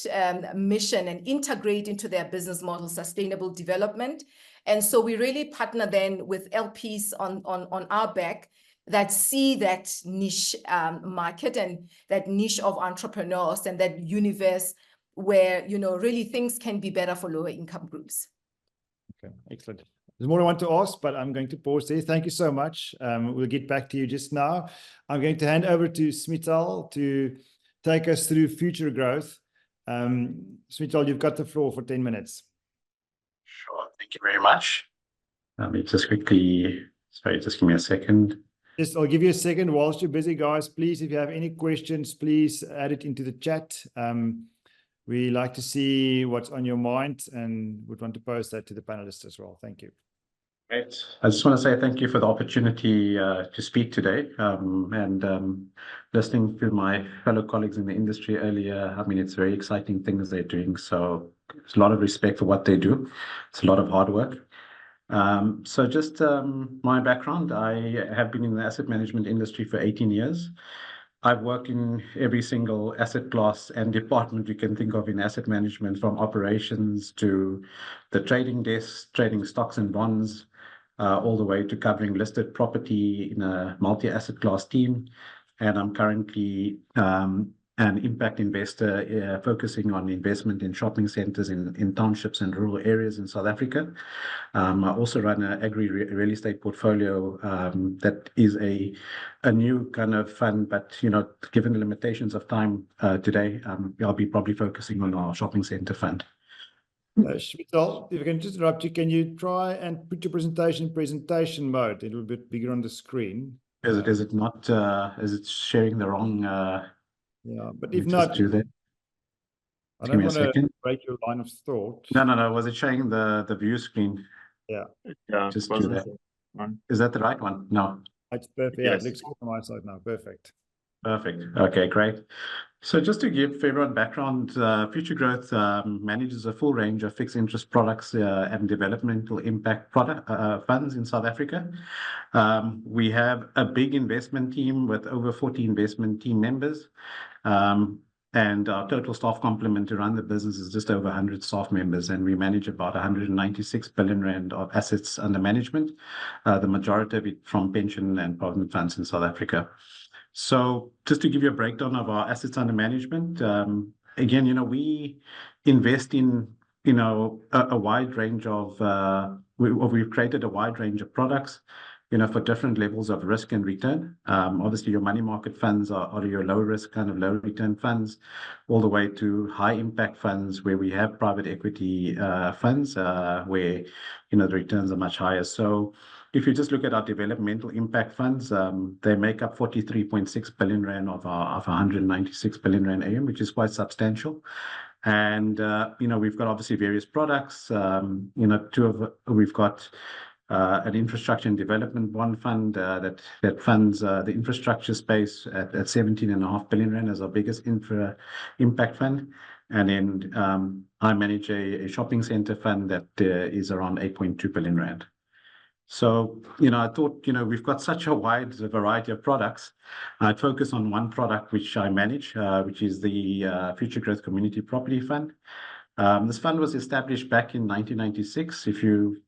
mission and integrate into their business model sustainable development. And so we really partner then with LPs on our back that see that niche market and that niche of entrepreneurs and that universe where, really things can be better for lower income groups. Okay, excellent. There's more I want to ask, but I'm going to pause there. Thank you so much. We'll get back to you just now. I'm going to hand over to Smital to take us through future growth. Smital, you've got the floor for 10 minutes. Sure. Thank you very much. Let me just quickly, sorry, just give me a second. I'll give you a second whilst you're busy, guys. Please, if you have any questions, please add it into the chat. We like to see what's on your mind and would want to post that to the panelists as well. Thank you. Great. I just want to say thank you for the opportunity to speak today. Listening to my fellow colleagues in the industry earlier, I mean, it's very exciting things they're doing. So there's a lot of respect for what they do. It's a lot of hard work. So just my background, I have been in the asset management industry for 18 years. I've worked in every single asset class and department you can think of in asset management, from operations to the trading desk, trading stocks and bonds, all the way to covering listed property in a multi-asset class team. And I'm currently an impact investor focusing on investment in shopping centers in townships and rural areas in South Africa. I also run an agri-real estate portfolio that is a new kind of fund, but given the limitations of time today, I'll be probably focusing on our shopping center fund. Smital, if I can just interrupt you, can you try and put your presentation in presentation mode? A little bit bigger on the screen. Is it not? Is it sharing the wrong? Yeah, but if not, do that. I don't want to break your line of thought. No. Was it showing the view screen? Yeah. Just do that. Is that the right one? No. It's perfect. Yes. Yeah, it looks good on my side now. Perfect. Perfect. Okay, great. So just to give everyone background, Future Growth manages a full range of fixed interest products and developmental impact product funds in South Africa. We have a big investment team with over 40 investment team members. And our total staff complement to run the business is just over 100 staff members, and we manage about 196 billion rand of assets under management, the majority of it from pension and provident funds in South Africa. So just to give you a breakdown of our assets under management, again, we invest in, a wide range of, we've created a wide range of products, for different levels of risk and return. Obviously, your money market funds are your low risk, kind of low return funds, all the way to high impact funds where we have private equity funds where, the returns are much higher. So if you just look at our developmental impact funds, they make up 43.6 billion rand of our 196 billion rand AM, which is quite substantial. And, we've got obviously various products. We've got an infrastructure and development bond fund that funds the infrastructure space at 17.5 billion rand as our biggest infra impact fund. And then I manage a shopping center fund that is around 8.2 billion rand. So, I thought, we've got such a wide variety of products. I'd focus on one product which I manage, which is the Future Growth Community Property Fund. This fund was established back in 1996.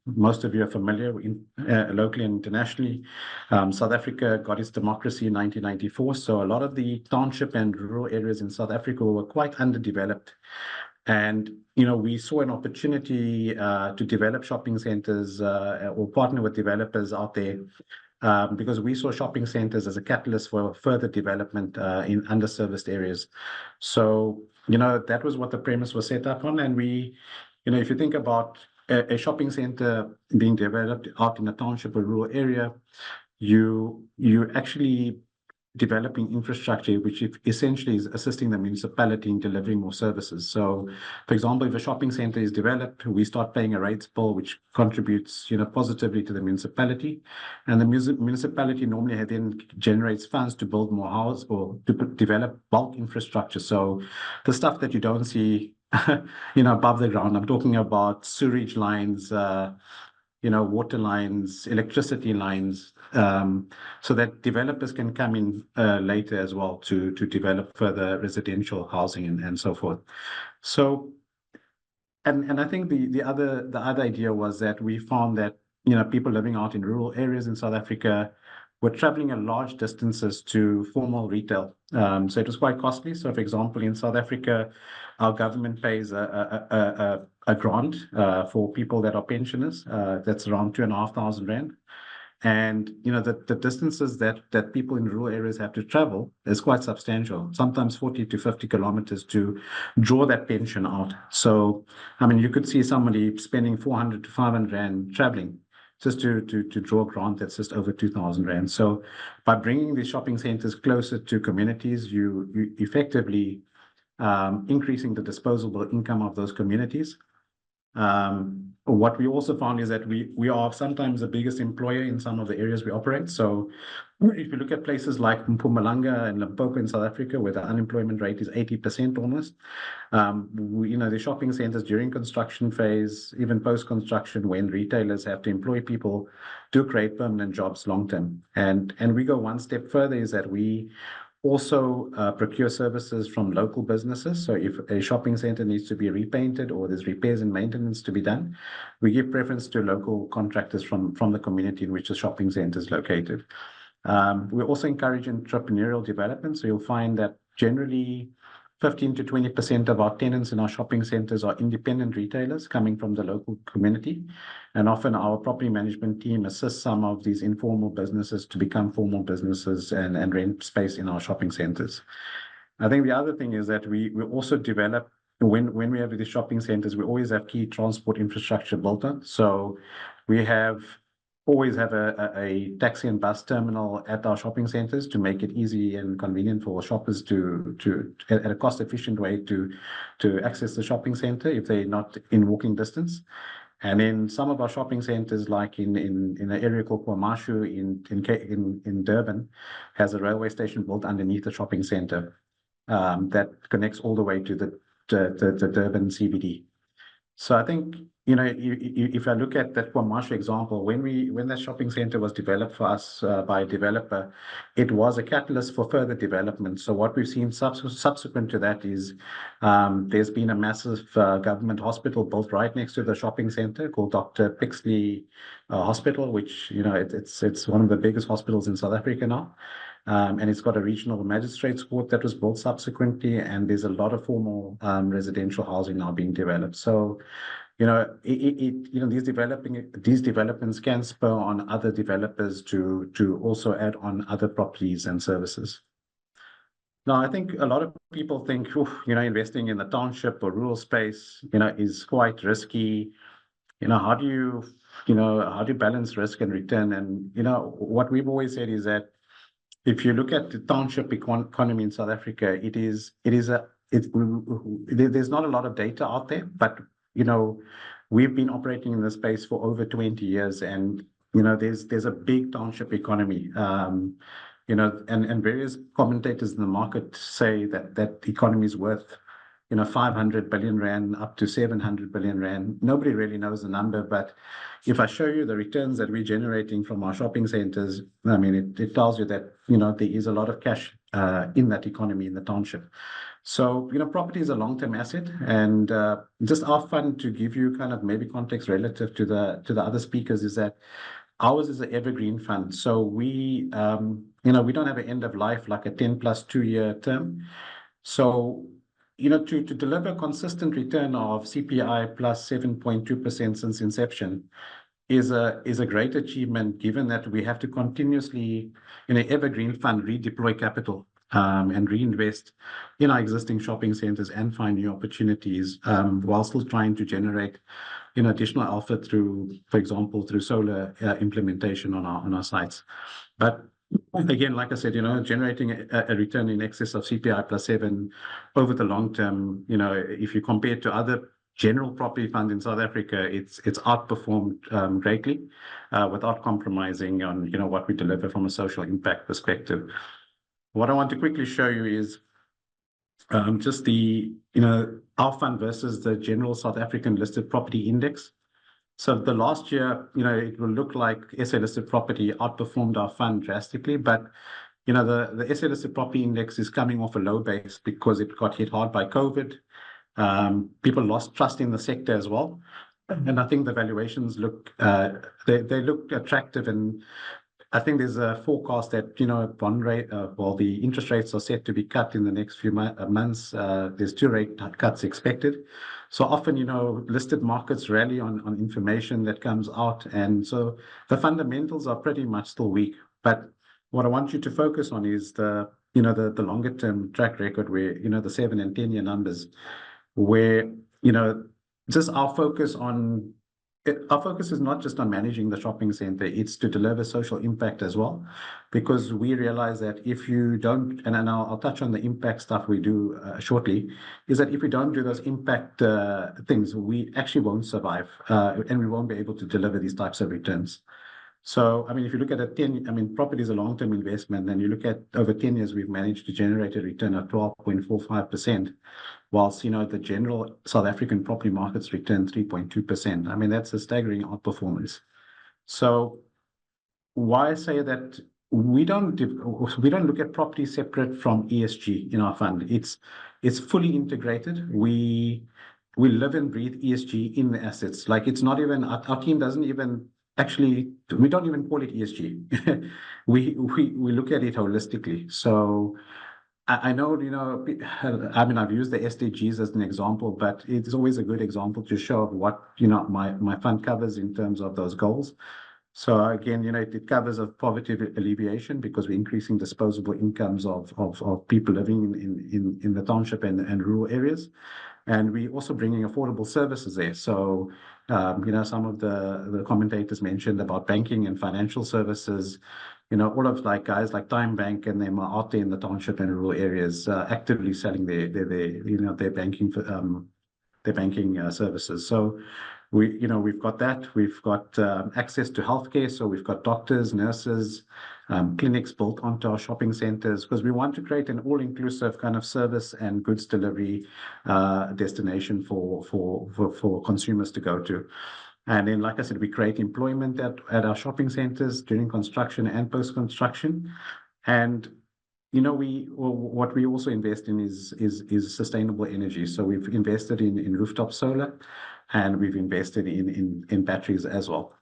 Most of you are familiar locally and internationally. South Africa got its democracy in 1994. So a lot of the township and rural areas in South Africa were quite underdeveloped. And, we saw an opportunity to develop shopping centers or partner with developers out there because we saw shopping centers as a catalyst for further development in underserviced areas. So that was what the premise was set up on. And if you think about a shopping center being developed out in a township or rural area, you actually developing infrastructure, which essentially is assisting the municipality in delivering more services. So, for example, if a shopping center is developed, we start paying a rates bill, which contributes, positively to the municipality, and the municipality normally then generates funds to build more houses or to develop bulk infrastructure. So, the stuff that you don't see, above the ground. I'm talking about sewage lines, water lines, electricity lines, so that developers can come in later as well to develop further residential housing and so forth. So, and I think the other idea was that we found that people living out in rural areas in South Africa were traveling a large distances to formal retail. So it was quite costly. So, for example, in South Africa, our government pays a grant for people that are pensioners. That's around 2,500 rand. And the distances that people in rural areas have to travel is quite substantial, sometimes 40 to 50 kilometers to draw that pension out. So, I mean, you could see somebody spending 400 to 500 rand traveling just to draw a grant that's just over 2,000 rand. So by bringing these shopping centers closer to communities, you effectively increasing the disposable income of those communities. What we also found is that we are sometimes the biggest employer in some of the areas we operate. So if you look at places like Mpumalanga and Limpopo in South Africa, where the unemployment rate is 80% almost, the shopping centers during construction phase, even post-construction, when retailers have to employ people, do create permanent jobs long term. And we go one step further, is that we also procure services from local businesses. So if a shopping center needs to be repainted or there's repairs and maintenance to be done, we give preference to local contractors from the community in which the shopping center is located. We also encourage entrepreneurial development. So you'll find that generally 15 to 20% of our tenants in our shopping centers are independent retailers coming from the local community. And often our property management team assists some of these informal businesses to become formal businesses and rent space in our shopping centers. I think the other thing is that we also develop, when we have these shopping centers, we always have key transport infrastructure built on. So we always have a taxi and bus terminal at our shopping centers to make it easy and convenient for shoppers to at a cost efficient way to access the shopping center if they're not in walking distance. And in some of our shopping centers, like in an area called KwaMashu in Durban, has a railway station built underneath the shopping center that connects all the way to the Durban CBD. So I think, if I look at that KwaMashu example, when that shopping center was developed for us by a developer, it was a catalyst for further development. So what we've seen subsequent to that is there's been a massive government hospital built right next to the shopping center called Dr. Pixley Hospital, which, it's one of the biggest hospitals in South Africa now. And it's got a regional magistrates court that was built subsequently, and there's a lot of formal residential housing now being developed. So, these developments can spur on other developers to also add on other properties and services. Now, I think a lot of people think, investing in the township or rural space, is quite risky. How do you balance risk and return? And what we've always said is that if you look at the township economy in South Africa, there's not a lot of data out there, but we've been operating in this space for over 20 years, and there's a big township economy. And various commentators in the market say that economy is worth 500 billion rand up to 700 billion rand. Nobody really knows the number, but if I show you the returns that we're generating from our shopping centers, I mean, it tells you that, there is a lot of cash in that economy in the township. So, property is a long-term asset, and just our fund, to give you kind of maybe context relative to the other speakers, is that ours is an evergreen fund. So we don't have an end of life like a 10 plus 2-year term. So, to deliver a consistent return of CPI plus 7.2% since inception is a great achievement, given that we have to continuously, in an evergreen fund, redeploy capital and reinvest in our existing shopping centers and find new opportunities, while still trying to generate, additional alpha through, for example, through solar implementation on our sites. But again, like I said, generating a return in excess of CPI +7 over the long term, if you compare it to other general property funds in South Africa, it's outperformed greatly, without compromising on, what we deliver from a social impact perspective. What I want to quickly show you is just the, our fund versus the general South African listed property index. So the last year, it will look like SA listed property outperformed our fund drastically, but the SA listed property index is coming off a low base because it got hit hard by COVID. People lost trust in the sector as well, and I think the valuations look they look attractive, and I think there's a forecast that bond rate, the interest rates are set to be cut in the next few months. There's 2 rate cuts expected. So often, listed markets rally on information that comes out, and so the fundamentals are pretty much still weak. But what I want you to focus on is the longer term track record, where the 7 and 10 year numbers, where just our focus on. Our focus is not just on managing the shopping center, it's to deliver social impact as well, because we realize that if you don't, and I'll touch on the impact stuff we do shortly, is that if we don't do those impact things, we actually won't survive, and we won't be able to deliver these types of returns. So, if you look at property is a long-term investment, and you look at over 10 years, we've managed to generate a return of 12.45%, whilst, the general South African property markets return 3.2%. That's a staggering outperformance. So why I say that we don't look at property separate from ESG in our fund. It's fully integrated. We live and breathe ESG in the assets. Like, it's not even, our team doesn't even, actually, we don't even call it ESG. we look at it holistically. So I know, I've used the SDGs as an example, but it's always a good example to show what, my fund covers in terms of those goals. So again, it covers of poverty alleviation, because we're increasing disposable incomes of people living in the township and rural areas. And we're also bringing affordable services there. So, some of the commentators mentioned about banking and financial services, all of guys like Time Bank and them are out there in the township and rural areas, actively selling their banking services. So we've got that. We've got access to healthcare. So we've got doctors, nurses, clinics built onto our shopping centers, because we want to create an all-inclusive kind of service and goods delivery destination for consumers to go to. And then, like I said, we create employment at our shopping centers during construction and post-construction. And what we also invest in is sustainable energy. So we've invested in rooftop solar, and we've invested in batteries as well.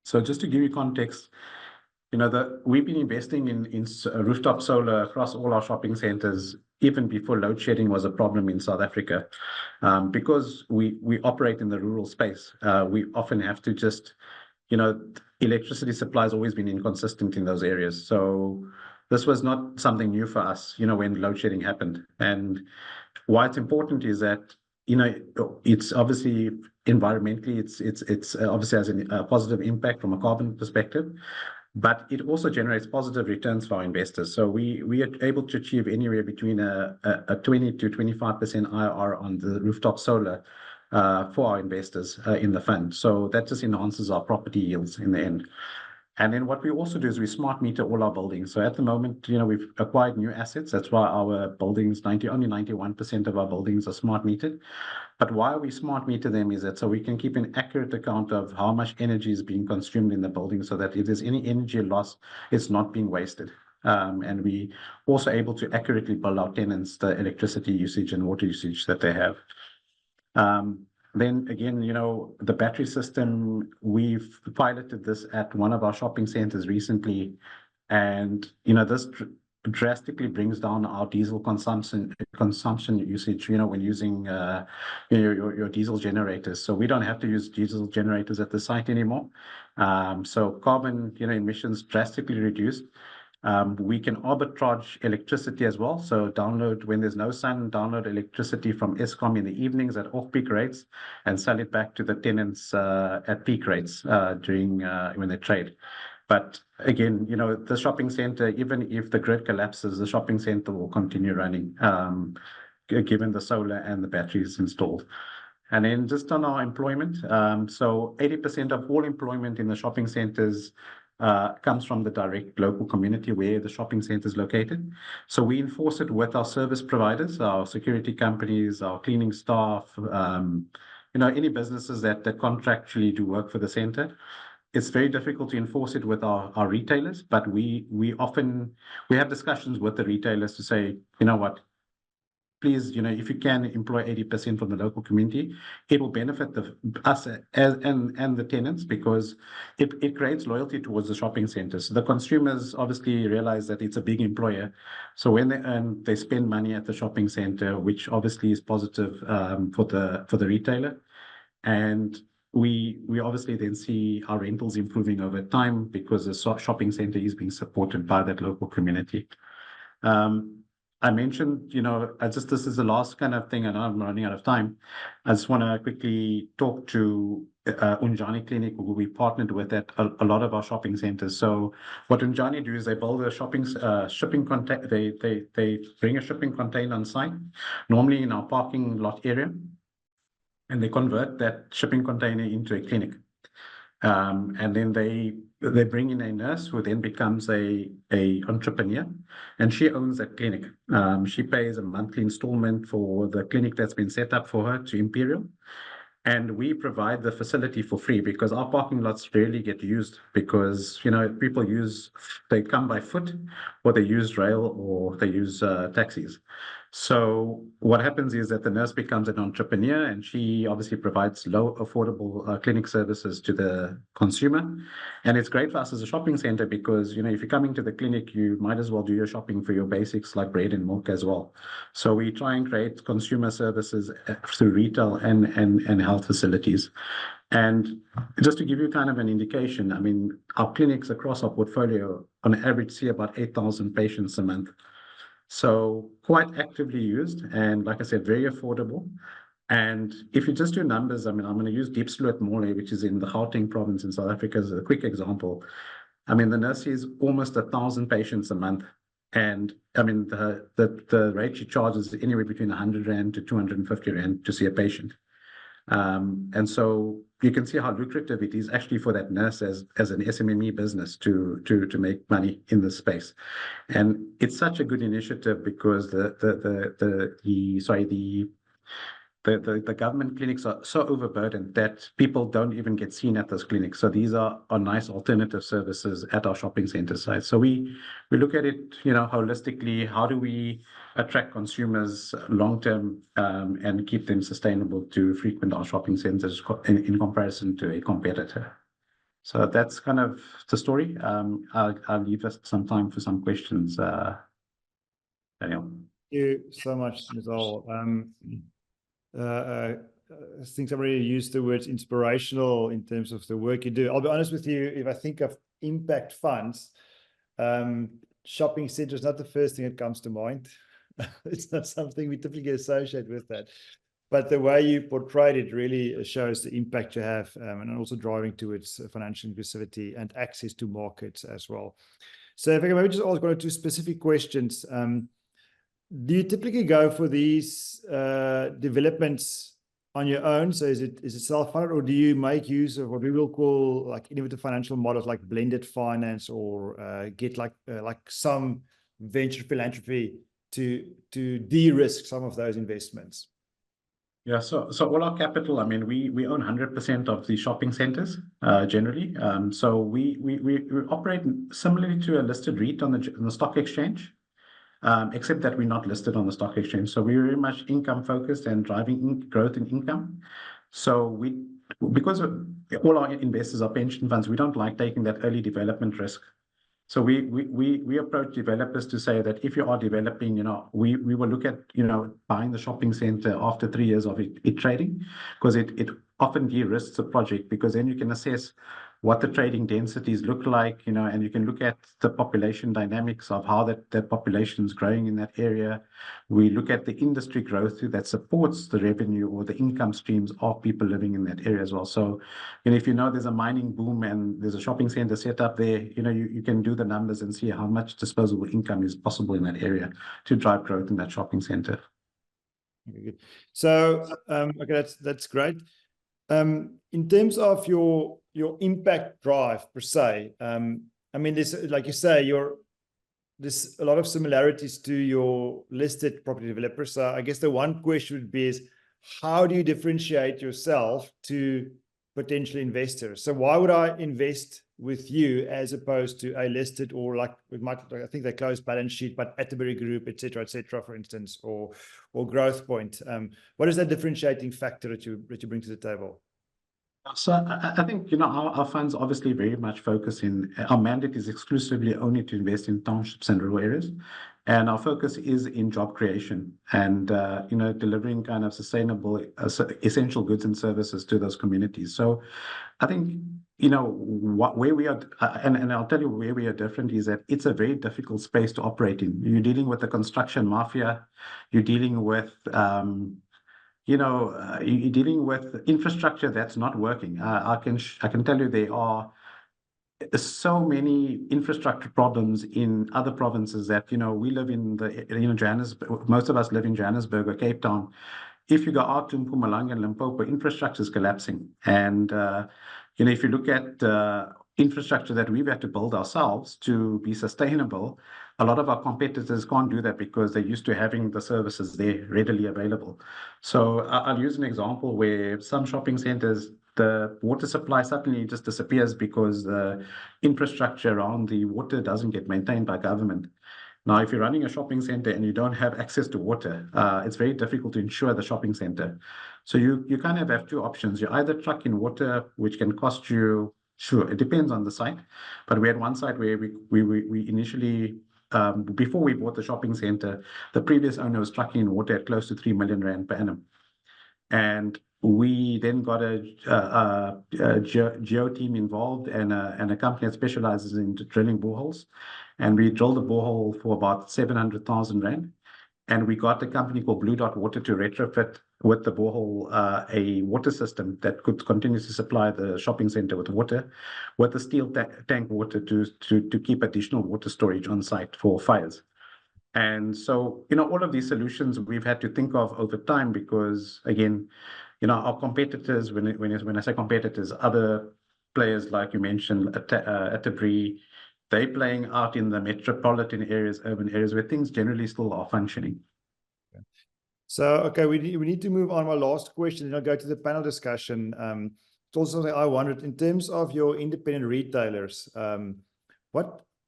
So just to give you context, we've been investing in rooftop solar across all our shopping centers even before load shedding was a problem in South Africa, because we operate in the rural space. We often have to just, electricity supply has always been inconsistent in those areas. So this was not something new for us, when load shedding happened. And why it's important is that, it's obviously environmentally, it's obviously has a positive impact from a carbon perspective, but it also generates positive returns for our investors. So we are able to achieve anywhere between a 20 to 25% IRR on the rooftop solar for our investors in the fund. So that just enhances our property yields in the end. And then what we also do is we smart meter all our buildings. So at the moment, we've acquired new assets. That's why our buildings, only 91% of our buildings are smart metered. But why we smart meter them is that so we can keep an accurate account of how much energy is being consumed in the building, so that if there's any energy loss, it's not being wasted. And we also able to accurately bill our tenants the electricity usage and water usage that they have. Then again, the battery system, we've piloted this at one of our shopping centers recently. And, this drastically brings down our diesel consumption usage, when using your diesel generators. So we don't have to use diesel generators at the site anymore. So carbon, emissions drastically reduced. We can arbitrage electricity as well. So download when there's no sun, download electricity from Eskom in the evenings at off-peak rates and sell it back to the tenants at peak rates during when they trade. But again, the shopping center, even if the grid collapses, the shopping center will continue running, given the solar and the batteries installed. And then just on our employment, so 80% of all employment in the shopping centers comes from the direct local community where the shopping center is located. So we enforce it with our service providers, our security companies, our cleaning staff, any businesses that contractually do work for the center. It's very difficult to enforce it with our retailers, but we have discussions with the retailers to say, you know what, please, if you can employ 80% from the local community, it will benefit us and the tenants because it creates loyalty towards the shopping centers. The consumers obviously realize that it's a big employer. So when they earn, they spend money at the shopping center, which obviously is positive for the retailer. And we obviously then see our rentals improving over time because the shopping center is being supported by that local community. I mentioned, this is the last kind of thing, and I'm running out of time. I just want to quickly talk to Unjani Clinic, who we partnered with at a lot of our shopping centers. So what Unjani do is they build a shipping container. They bring a shipping container on site, normally in our parking lot area, and they convert that shipping container into a clinic. And then they bring in a nurse who then becomes a entrepreneur, and she owns that clinic. She pays a monthly installment for the clinic that's been set up for her to Imperial. And we provide the facility for free because our parking lots rarely get used because, people they come by foot or they use rail or they use taxis. So what happens is that the nurse becomes an entrepreneur and she obviously provides low affordable clinic services to the consumer. And it's great for us as a shopping center because, if you're coming to the clinic, you might as well do your shopping for your basics like bread and milk as well. So we try and create consumer services through retail and health facilities. And just to give you kind of an indication, our clinics across our portfolio on average see about 8,000 patients a month. So quite actively used and, like I said, very affordable. And if you just do numbers, I'm going to use Diepsloot Mole, which is in the Gauteng province in South Africa, as a quick example. The nurse sees almost 1,000 patients a month. And the rate she charges is anywhere between 100 Rand to 250 Rand to see a patient. And so you can see how lucrative it is actually for that nurse as an SMME business to make money in this space. And it's such a good initiative because the government clinics are so overburdened that people don't even get seen at those clinics. So these are nice alternative services at our shopping center site. So we look at it, holistically. How do we attract consumers long-term and keep them sustainable to frequent our shopping centers in comparison to a competitor? So that's kind of the story. I'll leave us some time for some questions, Daniel. Thank you so much, Nizal. I think somebody used the word inspirational in terms of the work you do. I'll be honest with you, if I think of impact funds, shopping center is not the first thing that comes to mind. It's not something we typically associate with that. But the way you portrayed it really shows the impact you have and also driving towards financial inclusivity and access to markets as well. So if I can maybe just ask one or two specific questions. Do you typically go for these developments on your own? So is it self-funded, or do you make use of what we will call like innovative financial models like blended finance, or get like some venture philanthropy to de-risk some of those investments? Yeah, so all our capital, we own 100% of the shopping centers generally. So we operate similarly to a listed REIT on the stock exchange. Except that we're not listed on the stock exchange. So we're very much income focused and driving growth in income. So because all our investors are pension funds, we don't like taking that early development risk. So we approach developers to say that if you are developing, we will look at, buying the shopping center after 3 years of it trading, because it often de-risks the project, because then you can assess what the trading densities look like, and you can look at the population dynamics of how that population is growing in that area. We look at the industry growth that supports the revenue or the income streams of people living in that area as well. So, if there's a mining boom and there's a shopping center set up there, you can do the numbers and see how much disposable income is possible in that area to drive growth in that shopping center. Very good. So, okay, that's great. In terms of your impact drive per se, I mean, this, like you say, there's a lot of similarities to your listed property developers. So I guess the one question would be is, how do you differentiate yourself to potential investors? So why would I invest with you as opposed to a listed, or like I think they close balance sheet, but Atterbury Group, et cetera, for instance, or Growth Point? What is that differentiating factor that you bring to the table? So I think, our funds obviously very much focus our mandate is exclusively only to invest in townships and rural areas. And our focus is in job creation and, delivering kind of sustainable, essential goods and services to those communities. So I think, where we are, and I'll tell you where we are different is that it's a very difficult space to operate in. You're dealing with the construction mafia, you're dealing with, you're dealing with infrastructure that's not working. I can tell you there are so many infrastructure problems in other provinces that, we live in Johannesburg. Most of us live in Johannesburg or Cape Town. If you go out to Mpumalanga and Limpopo, infrastructure is collapsing. And, if you look at infrastructure that we've had to build ourselves to be sustainable, a lot of our competitors can't do that because they're used to having the services there readily available. So I'll use an example where some shopping centers, the water supply suddenly just disappears because the infrastructure around the water doesn't get maintained by government. Now, if you're running a shopping center and you don't have access to water, it's very difficult to insure the shopping center. So you kind of have two options. You either truck in water, which can cost you, sure, it depends on the site. But we had one site where we initially, before we bought the shopping center, the previous owner was trucking in water at close to 3 million rand per annum. And we then got a geo team involved and a company that specializes in drilling boreholes. And we drilled a borehole for about 700,000 rand. And we got a company called Blue Dot Water to retrofit with the borehole a water system that could continue to supply the shopping center with water, with a steel tank water to keep additional water storage on site for fires. And so, all of these solutions we've had to think of over time because, again, our competitors, when I say competitors, other players like you mentioned, Atterbury, they're playing out in the metropolitan areas, urban areas where things generally still are functioning. So, okay, we need to move on. My last question, and I'll go to the panel discussion. It's also something I wondered in terms of your independent retailers.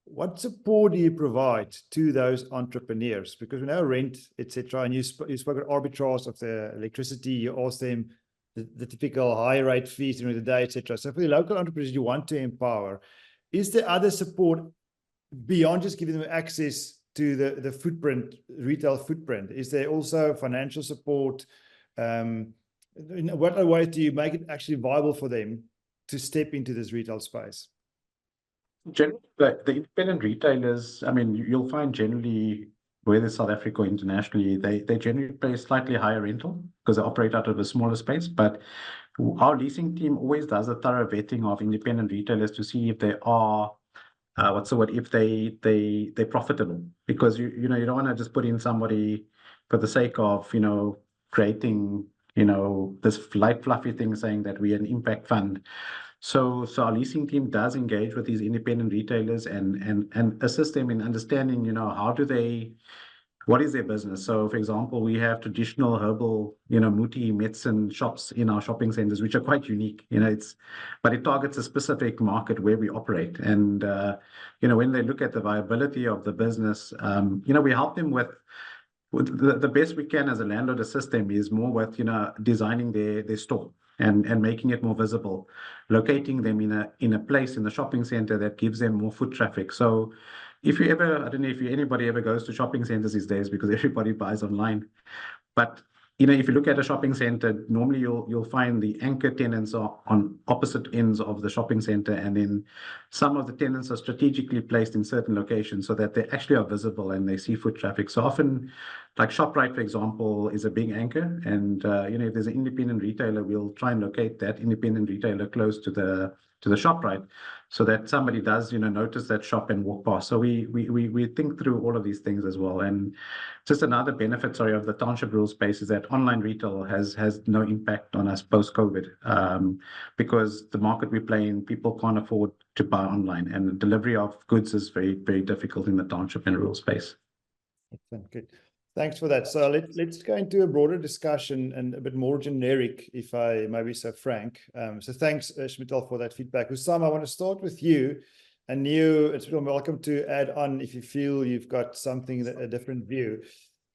What support do you provide to those entrepreneurs? Because we know rent, etc., and you spoke at arbitrage of the electricity. You ask them the typical high rate fees during the day, etc. So for the local entrepreneurs you want to empower, is there other support beyond just giving them access to the footprint, retail footprint? Is there also financial support? In what other ways do you make it actually viable for them to step into this retail space? Generally, the independent retailers, I mean, you'll find generally, whether South Africa or internationally, they generally pay slightly higher rental because they operate out of a smaller space. But our leasing team always does a thorough vetting of independent retailers to see if they are, if they're profitable. Because you don't want to just put in somebody for the sake of, creating, this light fluffy thing saying that we're an impact fund. So our leasing team does engage with these independent retailers and assist them in understanding, what is their business? So, for example, we have traditional herbal, multi-medicine shops in our shopping centers, which are quite unique. But it targets a specific market where we operate. And when they look at the viability of the business, we help them with the best we can as a landlord. Assist them is more with designing their store and making it more visible, locating them in a place in the shopping center that gives them more foot traffic. So if you ever, I don't know if anybody ever goes to shopping centers these days because everybody buys online, but if you look at a shopping center, normally you'll find the anchor tenants are on opposite ends of the shopping center, and then some of the tenants are strategically placed in certain locations so that they actually are visible and they see foot traffic. So often, like ShopRite, for example, is a big anchor, and if there's an independent retailer, we'll try and locate that independent retailer close to the ShopRite, so that somebody does notice that shop and walk past. So we think through all of these things as well. And just another benefit, of the township rural space is that online retail has no impact on us post-COVID, because the market we play in, people can't afford to buy online, and the delivery of goods is very, very difficult in the township and rural space. Excellent. Good. Thanks for that. So let's go into a broader discussion and a bit more generic, if I may be so frank. So thanks, Shmital, for that feedback. Hussam, I want to start with you. And Neo, it's welcome to add on if you feel you've got something, a different view.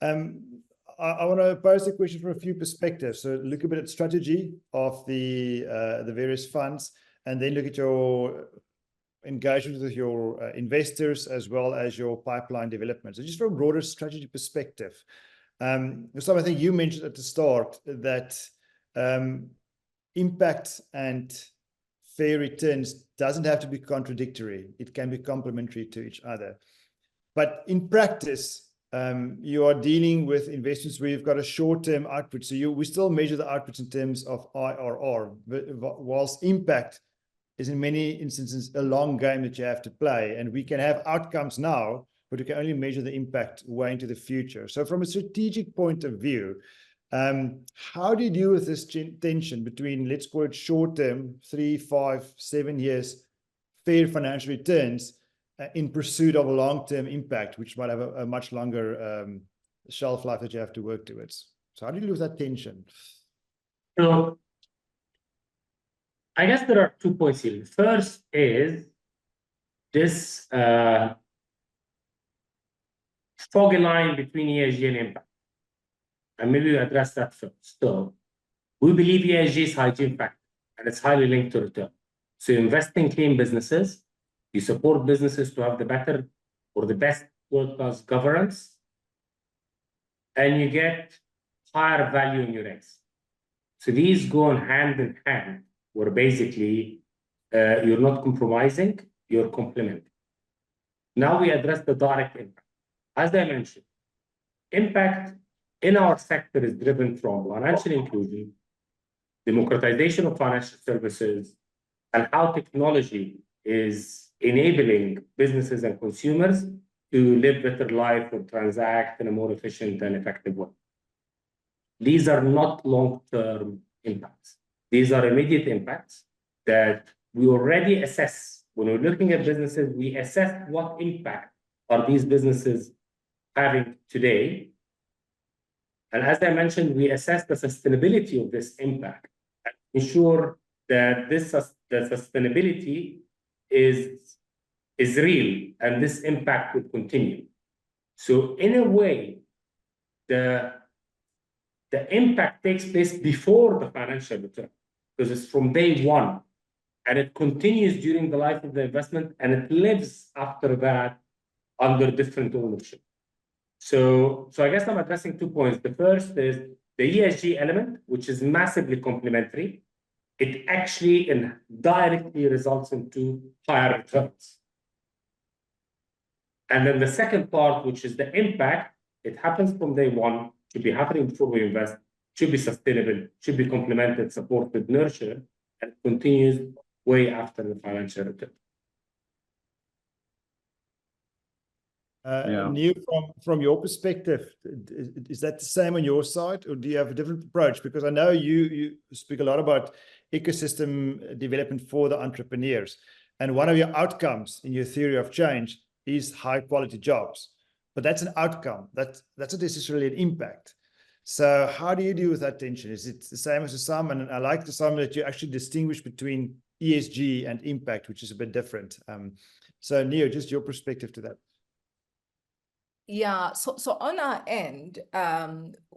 I want to pose a question from a few perspectives. So look a bit at strategy of the various funds, and then look at your engagement with your investors as well as your pipeline development. So just from a broader strategy perspective, so I think you mentioned at the start that impact and fair returns doesn't have to be contradictory. It can be complementary to each other. But in practice, you are dealing with investments where you've got a short-term output. So we still measure the outputs in terms of IRR, whilst impact is in many instances a long game that you have to play. And we can have outcomes now, but we can only measure the impact way into the future. So from a strategic point of view, how do you deal with this tension between, let's call it short-term, 3, 5, 7 years, fair financial returns in pursuit of a long-term impact, which might have a much longer shelf life that you have to work towards? So how do you deal with that tension? So I guess there are 2 points here. First is this foggy line between ESG and impact. And maybe we address that first. So we believe ESG is hygiene factor, and it's highly linked to return. So you invest in clean businesses, you support businesses to have the better or the best world-class governance, and you get higher value in your eggs. So these go hand in hand, where basically you're not compromising, you're complementing. Now we address the direct impact. As I mentioned, impact in our sector is driven from financial inclusion, democratization of financial services, and how technology is enabling businesses and consumers to live better life or transact in a more efficient and effective way. These are not long-term impacts. These are immediate impacts that we already assess. When we're looking at businesses, we assess what impact are these businesses having today. And as I mentioned, we assess the sustainability of this impact and ensure that the sustainability is real and this impact will continue. So in a way, the impact takes place before the financial return, because it's from day one, and it continues during the life of the investment, and it lives after that under different ownership. So I guess I'm addressing 2 points. The first is the ESG element, which is massively complementary. It actually directly results into higher returns. And then the second part, which is the impact, it happens from day one, should be happening before we invest, should be sustainable, should be complemented, supported, nurtured, and continues way after the financial return. Neil, from your perspective, is that the same on your side, or do you have a different approach? Because I know you speak a lot about ecosystem development for the entrepreneurs, and one of your outcomes in your theory of change is high quality jobs. But that's an outcome. That's not necessarily an impact. So how do you deal with that tension? Is it the same as Hussam? And I like the Hussam that you actually distinguish between ESG and impact, which is a bit different. So Neo, just your perspective to that. Yeah, so on our end,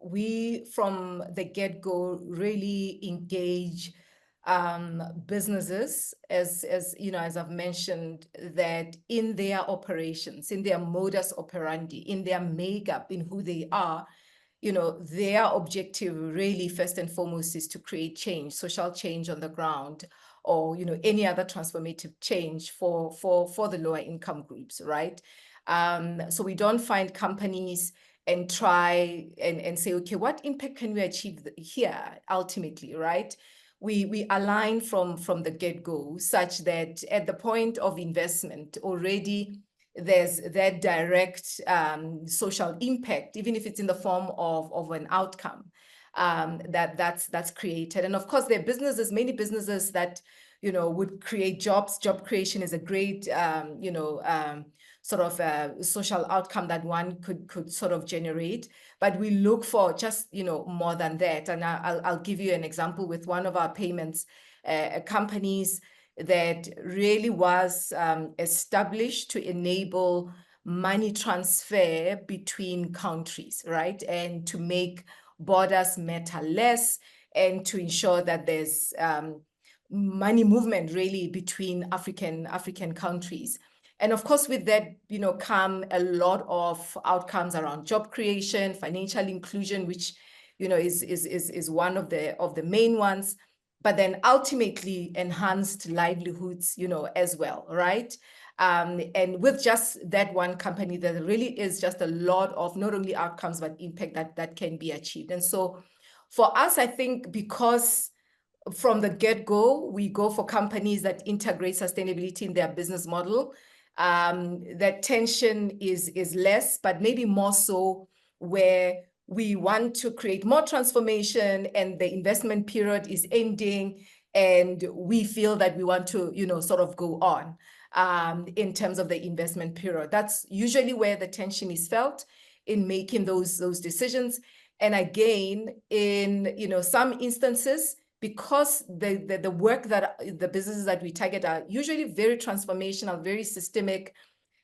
we from the get-go really engage businesses as you know, as I've mentioned, that in their operations, in their modus operandi, in their makeup, in who they are, their objective really first and foremost is to create change, social change on the ground, or any other transformative change for the lower income groups, right? So we don't find companies and try and say, okay, what impact can we achieve here ultimately, right? We align from the get-go such that at the point of investment already there's that direct social impact, even if it's in the form of an outcome that's created. And of course, there are businesses, many businesses that would create jobs. Job creation is a great sort of a social outcome that one could sort of generate. But we look for just more than that. And I'll give you an example with one of our payments companies that really was established to enable money transfer between countries, right? And to make borders matter less, and to ensure that there's money movement really between African countries. And of course, with that, come a lot of outcomes around job creation, financial inclusion, which is one of the main ones, but then ultimately enhanced livelihoods, as well, right? And with just that one company, there really is just a lot of not only outcomes, but impact that can be achieved. And so for us, I think because from the get-go, we go for companies that integrate sustainability in their business model, that tension is less, but maybe more so where we want to create more transformation and the investment period is ending and we feel that we want to, sort of go on in terms of the investment period. That's usually where the tension is felt in making those decisions. And again, in some instances, because the work that the businesses that we target are usually very transformational, very systemic,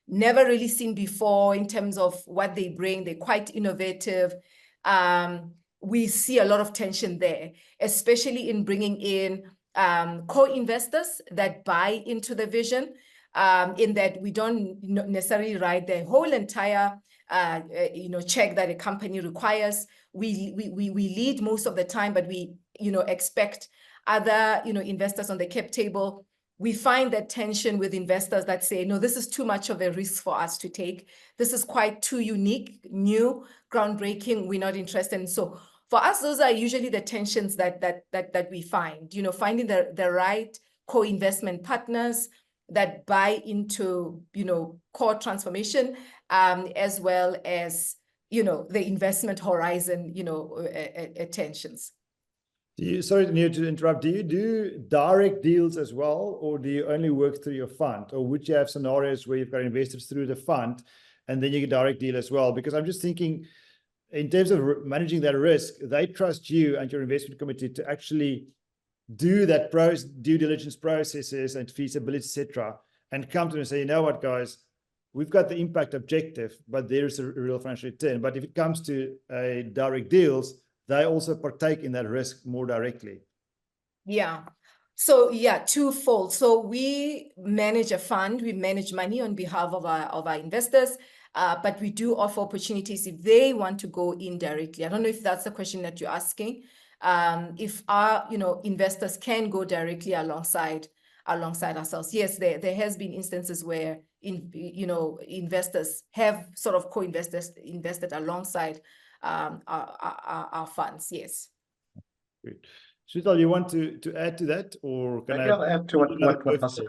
never really seen before in terms of what they bring, they're quite innovative. We see a lot of tension there, especially in bringing in co-investors that buy into the vision, in that we don't necessarily write the whole entire check that a company requires. We lead most of the time, but we expect other investors on the cap table. We find that tension with investors that say, no, this is too much of a risk for us to take. This is quite too unique, new, groundbreaking. We're not interested. And so for us, those are usually the tensions that we find, finding the right co-investment partners that buy into, core transformation, as well as, the investment horizon, tensions. Sorry to interrupt. Do you do direct deals as well, or do you only work through your fund? Or would you have scenarios where you've got investors through the fund and then you get direct deal as well? Because I'm just thinking in terms of managing that risk, they trust you and your investment committee to actually do that due diligence processes and feasibility, etc., and come to them and say, you know what, guys, we've got the impact objective, but there's a real financial return. But if it comes to direct deals, they also partake in that risk more directly. Yeah. So yeah, twofold. So we manage a fund, we manage money on behalf of our investors, but we do offer opportunities if they want to go in directly. I don't know if that's the question that you're asking. If our investors can go directly alongside ourselves. Yes, there has been instances where investors have sort of invested alongside our funds. Yes. Good. Shutal, you want to add to that, or can I'll add to what Hassan.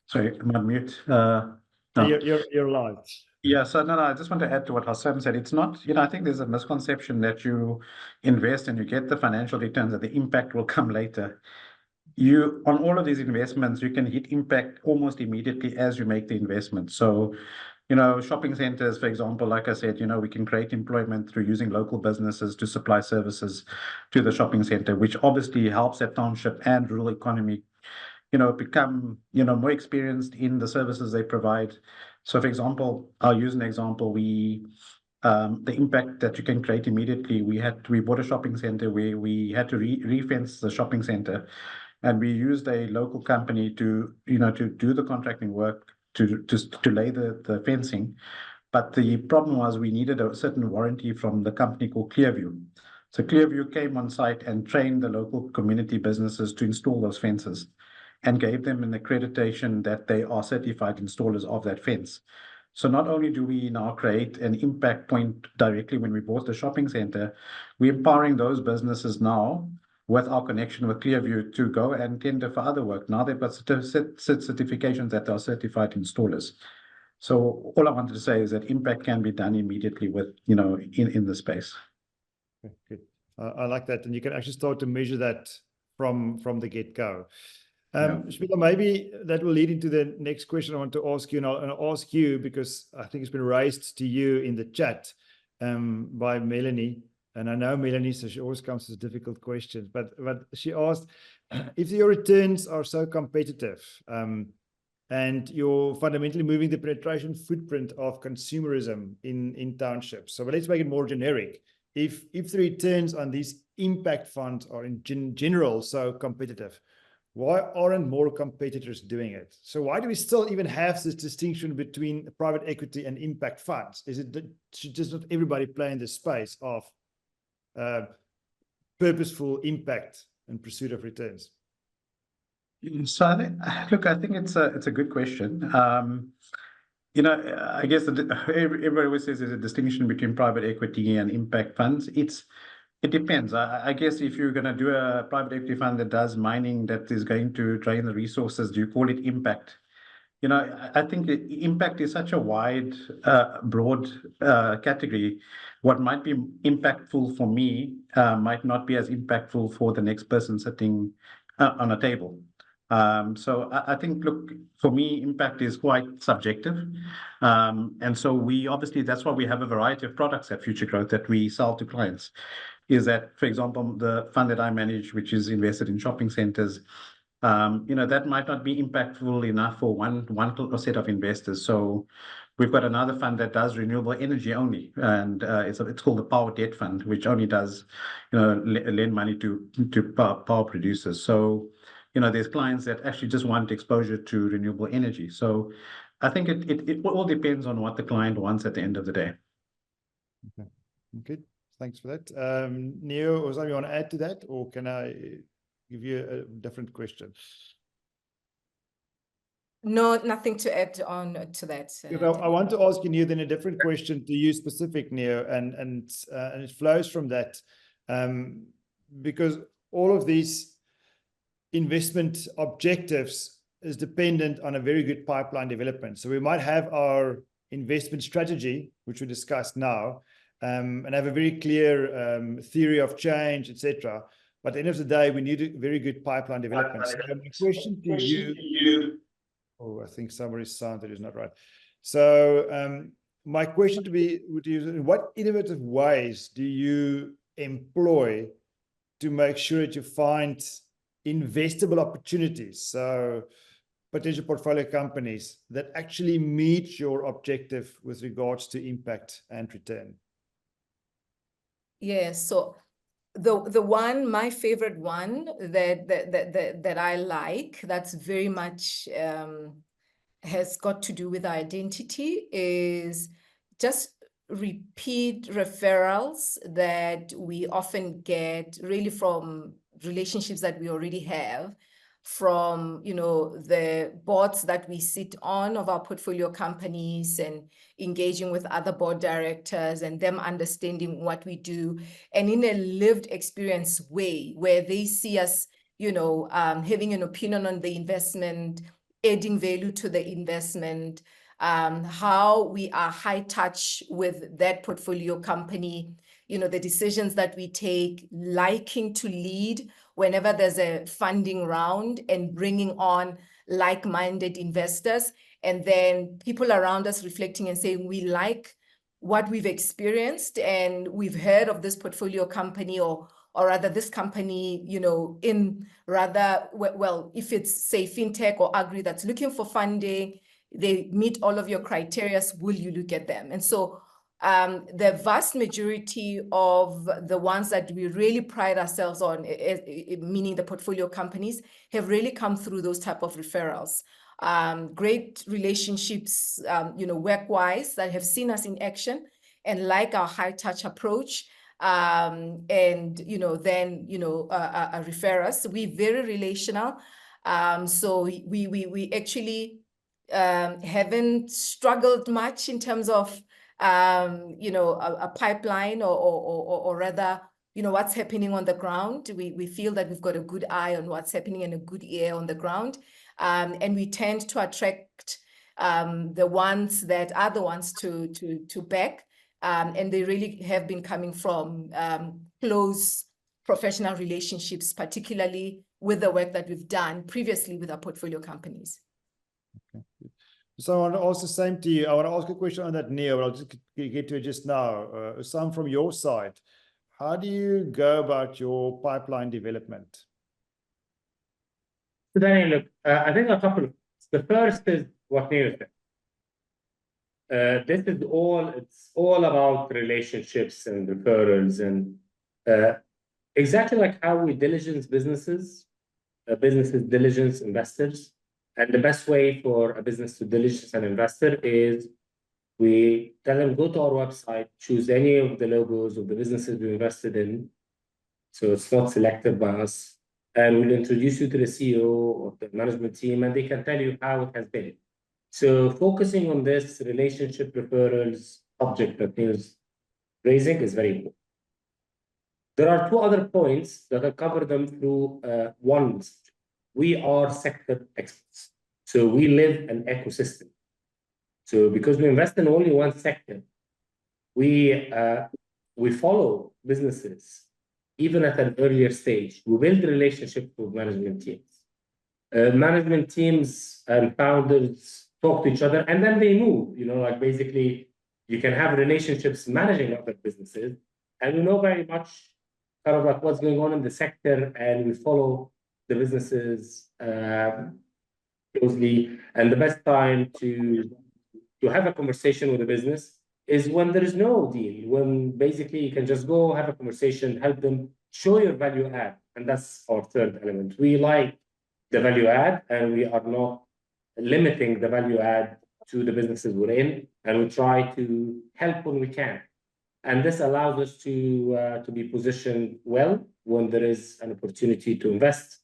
Sorry, I'm on mute. No. You're live. Yeah, so no, I just want to add to what Hassan said. It's not, I think there's a misconception that you invest and you get the financial returns and the impact will come later. On all of these investments, you can hit impact almost immediately as you make the investment. So, shopping centers, for example, like I said, we can create employment through using local businesses to supply services to the shopping center, which obviously helps that township and rural economy, become, more experienced in the services they provide. So, for example, I'll use an example. The impact that you can create immediately, we bought a shopping center where we had to re-fence the shopping center, and we used a local company to do the contracting work to lay the fencing. But the problem was we needed a certain warranty from the company called Clearview. So Clearview came on site and trained the local community businesses to install those fences and gave them an accreditation that they are certified installers of that fence. So not only do we now create an impact point directly when we bought the shopping center, we're empowering those businesses now with our connection with Clearview to go and tender for other work. Now they've got certifications that are certified installers. So all I wanted to say is that impact can be done immediately with, in the space. Okay, good. I like that. And you can actually start to measure that from the get-go. Shmita, maybe that will lead into the next question I want to ask you, and I'll ask you because I think it's been raised to you in the chat by Melanie. And I know Melanie, so she always comes with difficult questions, but she asked, if your returns are so competitive and you're fundamentally moving the penetration footprint of consumerism in townships. So but let's make it more generic. If the returns on these impact funds are in general so competitive, why aren't more competitors doing it? So why do we still even have this distinction between private equity and impact funds? Is it that should just not everybody play in the space of purposeful impact and pursuit of returns? So I think it's a good question. I guess everybody always says there's a distinction between private equity and impact funds. It depends. I guess if you're going to do a private equity fund that does mining that is going to drain the resources, do you call it impact? I think impact is such a wide, broad category. What might be impactful for me might not be as impactful for the next person sitting on a table. So I think, look, for me, impact is quite subjective. And so that's why we have a variety of products at Future Growth that we sell to clients. Is that, for example, the fund that I manage, which is invested in shopping centers, that might not be impactful enough for one set of investors. So we've got another fund that does renewable energy only, and it's called the Power Debt Fund, which only does, lend money to power producers. So, there's clients that actually just want exposure to renewable energy. So I think it all depends on what the client wants at the end of the day. Okay, good. Thanks for that. Neo, or something you want to add to that, or can I give you a different question? No, nothing to add on to that. I want to ask you, Neo, then a different question to you specific, Neo, and it flows from that, because all of these investment objectives is dependent on a very good pipeline development. So we might have our investment strategy, which we discussed now, and have a very clear theory of change, etc. But at the end of the day, we need a very good pipeline development. So my question to you, I think somebody's sounded is not right. So my question would be, what innovative ways do you employ to make sure that you find investable opportunities? So potential portfolio companies that actually meet your objective with regards to impact and return. Yeah, so my favorite one that I like, that's very much has got to do with identity, is just repeat referrals that we often get really from relationships that we already have, from the boards that we sit on of our portfolio companies, and engaging with other board directors and them understanding what we do, and in a lived experience way where they see us having an opinion on the investment, adding value to the investment, how we are high touch with that portfolio company, the decisions that we take, liking to lead whenever there's a funding round and bringing on like-minded investors, and then people around us reflecting and saying, we like what we've experienced and we've heard of this portfolio company, or rather this company, in rather, well, if it's say fintech or agri that's looking for funding, they meet all of your criteria, will you look at them? And so the vast majority of the ones that we really pride ourselves on, meaning the portfolio companies, have really come through those type of referrals. great relationships, work-wise that have seen us in action and like our high-touch approach. And, then, refer us. We're very relational. So we actually haven't struggled much in terms of, a pipeline or rather, what's happening on the ground. We feel that we've got a good eye on what's happening and a good ear on the ground. And we tend to attract the ones that are the ones to back. And they really have been coming from close professional relationships, particularly with the work that we've done previously with our portfolio companies. Okay. So I want to ask the same to you. I want to ask a question on that, Neo, but I'll just get to it just now. Some from your side. How do you go about your pipeline development? So Daniel, look, I think a couple of, the first is what Neo said. It's all about relationships and referrals and exactly like how we diligence businesses diligence investors. And the best way for a business to diligence an investor is we tell them, go to our website, choose any of the logos of the businesses we invested in. So it's not selected by us. And we'll introduce you to the CEO or the management team, and they can tell you how it has been. So focusing on this relationship referrals object that Neil's raising is very important. There are two other points that I cover them through one. We are sector experts. So we live an ecosystem. So because we invest in only one sector, we follow businesses even at an earlier stage. We build relationships with management teams. Management teams and founders talk to each other, and then they move. Like basically, you can have relationships managing other businesses, and we know very much kind of like what's going on in the sector, and we follow the businesses closely. And the best time to have a conversation with a business is when there is no deal, when basically you can just go have a conversation, help them, show your value add. And that's our third element. We like the value add, and we are not limiting the value add to the businesses we're in, and we try to help when we can. And this allows us to be positioned well when there is an opportunity to invest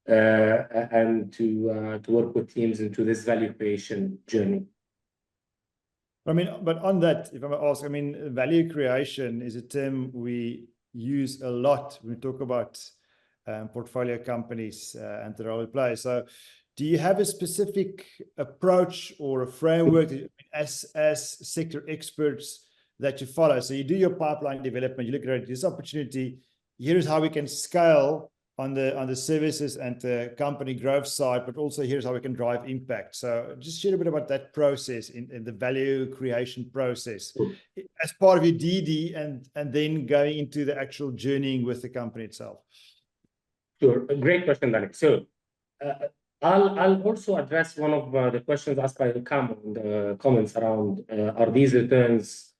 and to work with teams into this value creation journey. I mean, but on that, if I may ask, I mean, value creation is a term we use a lot when we talk about portfolio companies and the role it plays. So do you have a specific approach or a framework as sector experts that you follow? So you do your pipeline development, you look at this opportunity, here's how we can scale on the services and the company growth side, but also here's how we can drive impact. So just share a bit about that process in the value creation process as part of your DD and then going into the actual journeying with the company itself. Sure, a great question, Danik. So I'll also address one of the questions asked by the comments around are these returns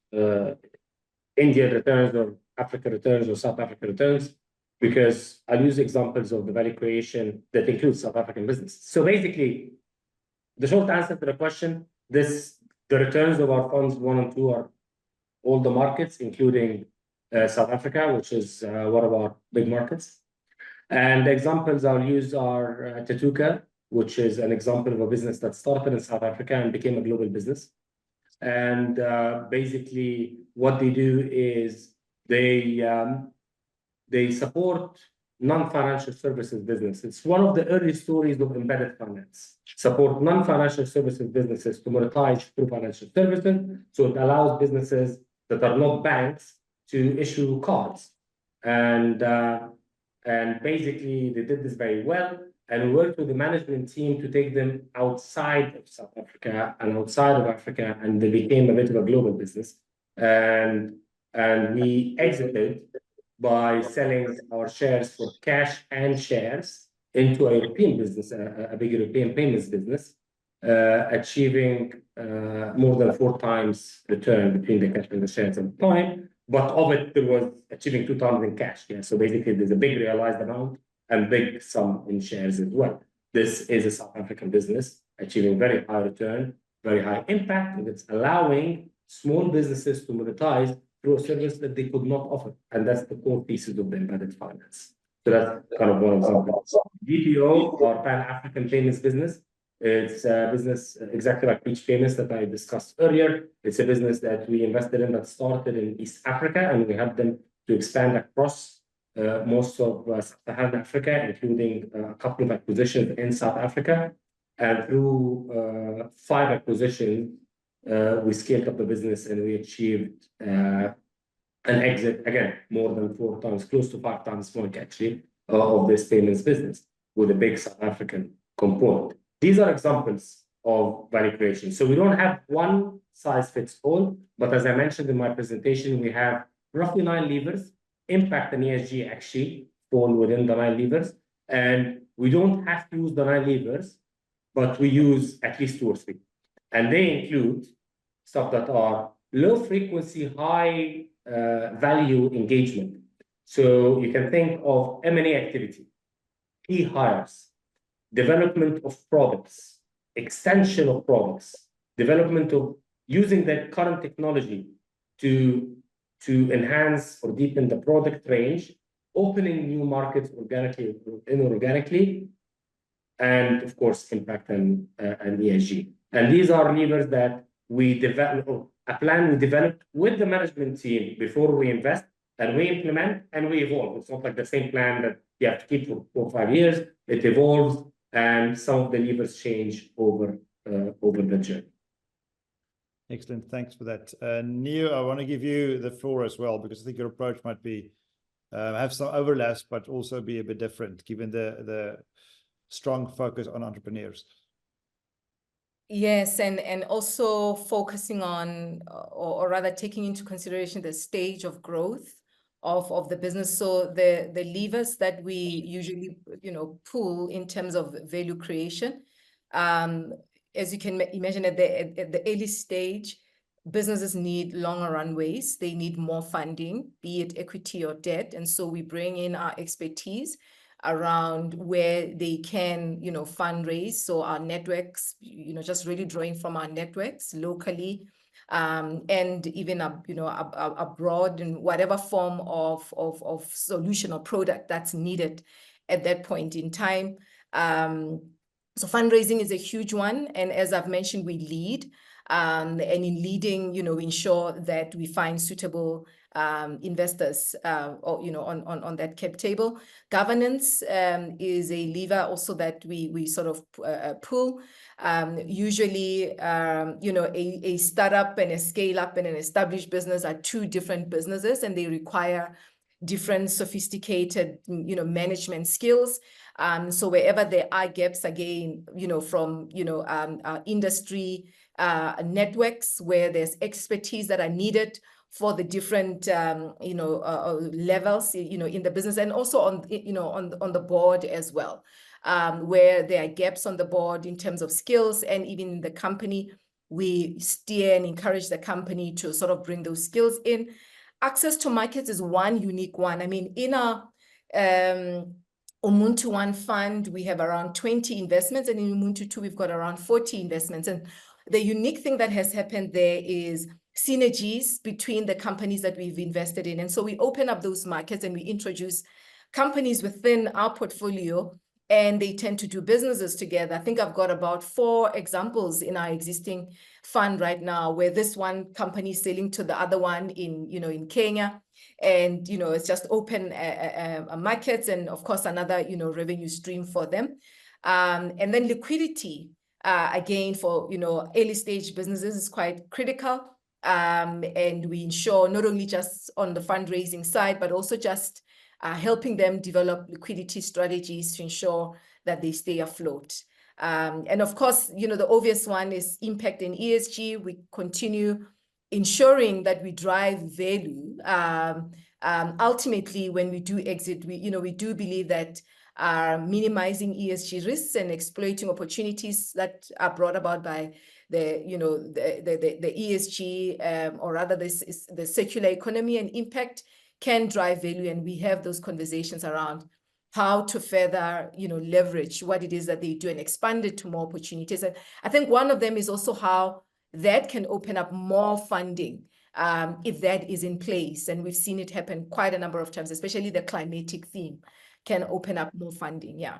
India returns or Africa returns or South Africa returns, because I'll use examples of the value creation that includes South African business. So basically, the short answer to the question, the returns of our funds 1 and 2 are all the markets, including South Africa, which is one of our big markets. And the examples I'll use are Tatuka, which is an example of a business that started in South Africa and became a global business. And basically, what they do is they support non-financial services business. It's one of the early stories of embedded finance. Support non-financial services businesses to monetize through financial services. So it allows businesses that are not banks to issue cards. And basically, they did this very well. And we worked with the management team to take them outside of South Africa and outside of Africa, and they became a bit of a global business. And we exited by selling our shares for cash and shares into a European business, a big European payments business, achieving more than 4 times return between the cash and the shares at the time. But of it, there was achieving 2 times in cash. Yeah, so basically, there's a big realized amount and big sum in shares as well. This is a South African business, achieving very high return, very high impact, and it's allowing small businesses to monetize through a service that they could not offer. And that's the core thesis of the embedded finance. So that's kind of one example. BPO, or Pan-African Payments business, it's a business exactly like Peach Payments that I discussed earlier. It's a business that we invested in that started in East Africa, and we helped them to expand across most of Sub-Saharan Africa, including a couple of acquisitions in South Africa. And through 5 acquisitions, we scaled up the business and we achieved an exit, again, more than 4 times, close to 5 times more actually, of this payments business with a big South African component. These are examples of value creation. So we don't have one size fits all, but as I mentioned in my presentation, we have roughly 9 levers. Impact and ESG actually fall within the 9 levers. And we don't have to use the 9 levers, but we use at least 2 or 3. And they include stuff that are low frequency, high value engagement. So you can think of M&A activity, key hires, development of products, extension of products, development of using the current technology to enhance or deepen the product range, opening new markets organically or inorganically, and of course, impact and ESG. And these are levers that we develop, a plan we developed with the management team before we invest, and we implement and we evolve. It's not like the same plan that you have to keep for 4 or 5 years. It evolves, and some of the levers change over the journey. Excellent. Thanks for that. Neo, I want to give you the floor as well, because I think your approach might be have some overlaps, but also be a bit different given the strong focus on entrepreneurs. Yes, and also focusing on, or rather taking into consideration the stage of growth of the business. So the levers that we usually, pull in terms of value creation, as you can imagine, at the early stage, businesses need longer runways. They need more funding, be it equity or debt. And so we bring in our expertise around where they can, fundraise. So our networks, just really drawing from our networks locally, and even, abroad, in whatever form of solution or product that's needed at that point in time. So fundraising is a huge one. And as I've mentioned, we lead. And in leading, ensure that we find suitable investors, on that cap table. Governance is a lever also that we sort of pull. Usually, a startup and a scale up and an established business are 2 different businesses, and they require different sophisticated, management skills. So wherever there are gaps, again, from, industry networks where there's expertise that are needed for the different, levels, in the business, and also on, on the board as well, where there are gaps on the board in terms of skills, and even in the company, we steer and encourage the company to sort of bring those skills in. Access to markets is one unique one. I mean, in our Umuntu 1 fund, we have around 20 investments, and in Umuntu 2, we've got around 40 investments. And the unique thing that has happened there is synergies between the companies that we've invested in. And so we open up those markets and we introduce companies within our portfolio, and they tend to do businesses together. I think I've got about 4 examples in our existing fund right now, where this one company is selling to the other one in Kenya, and it's just open markets, and of course another revenue stream for them, and then liquidity again for early stage businesses is quite critical, and we ensure not only just on the fundraising side, but also just helping them develop liquidity strategies to ensure that they stay afloat. And of course, the obvious one is impact and ESG. We continue ensuring that we drive value. Ultimately, when we do exit, we do believe that minimizing ESG risks and exploiting opportunities that are brought about by the ESG, or rather the circular economy and impact, can drive value. And we have those conversations around how to further, leverage what it is that they do and expand it to more opportunities. And I think one of them is also how that can open up more funding if that is in place. And we've seen it happen quite a number of times, especially the climatic theme can open up more funding. Yeah.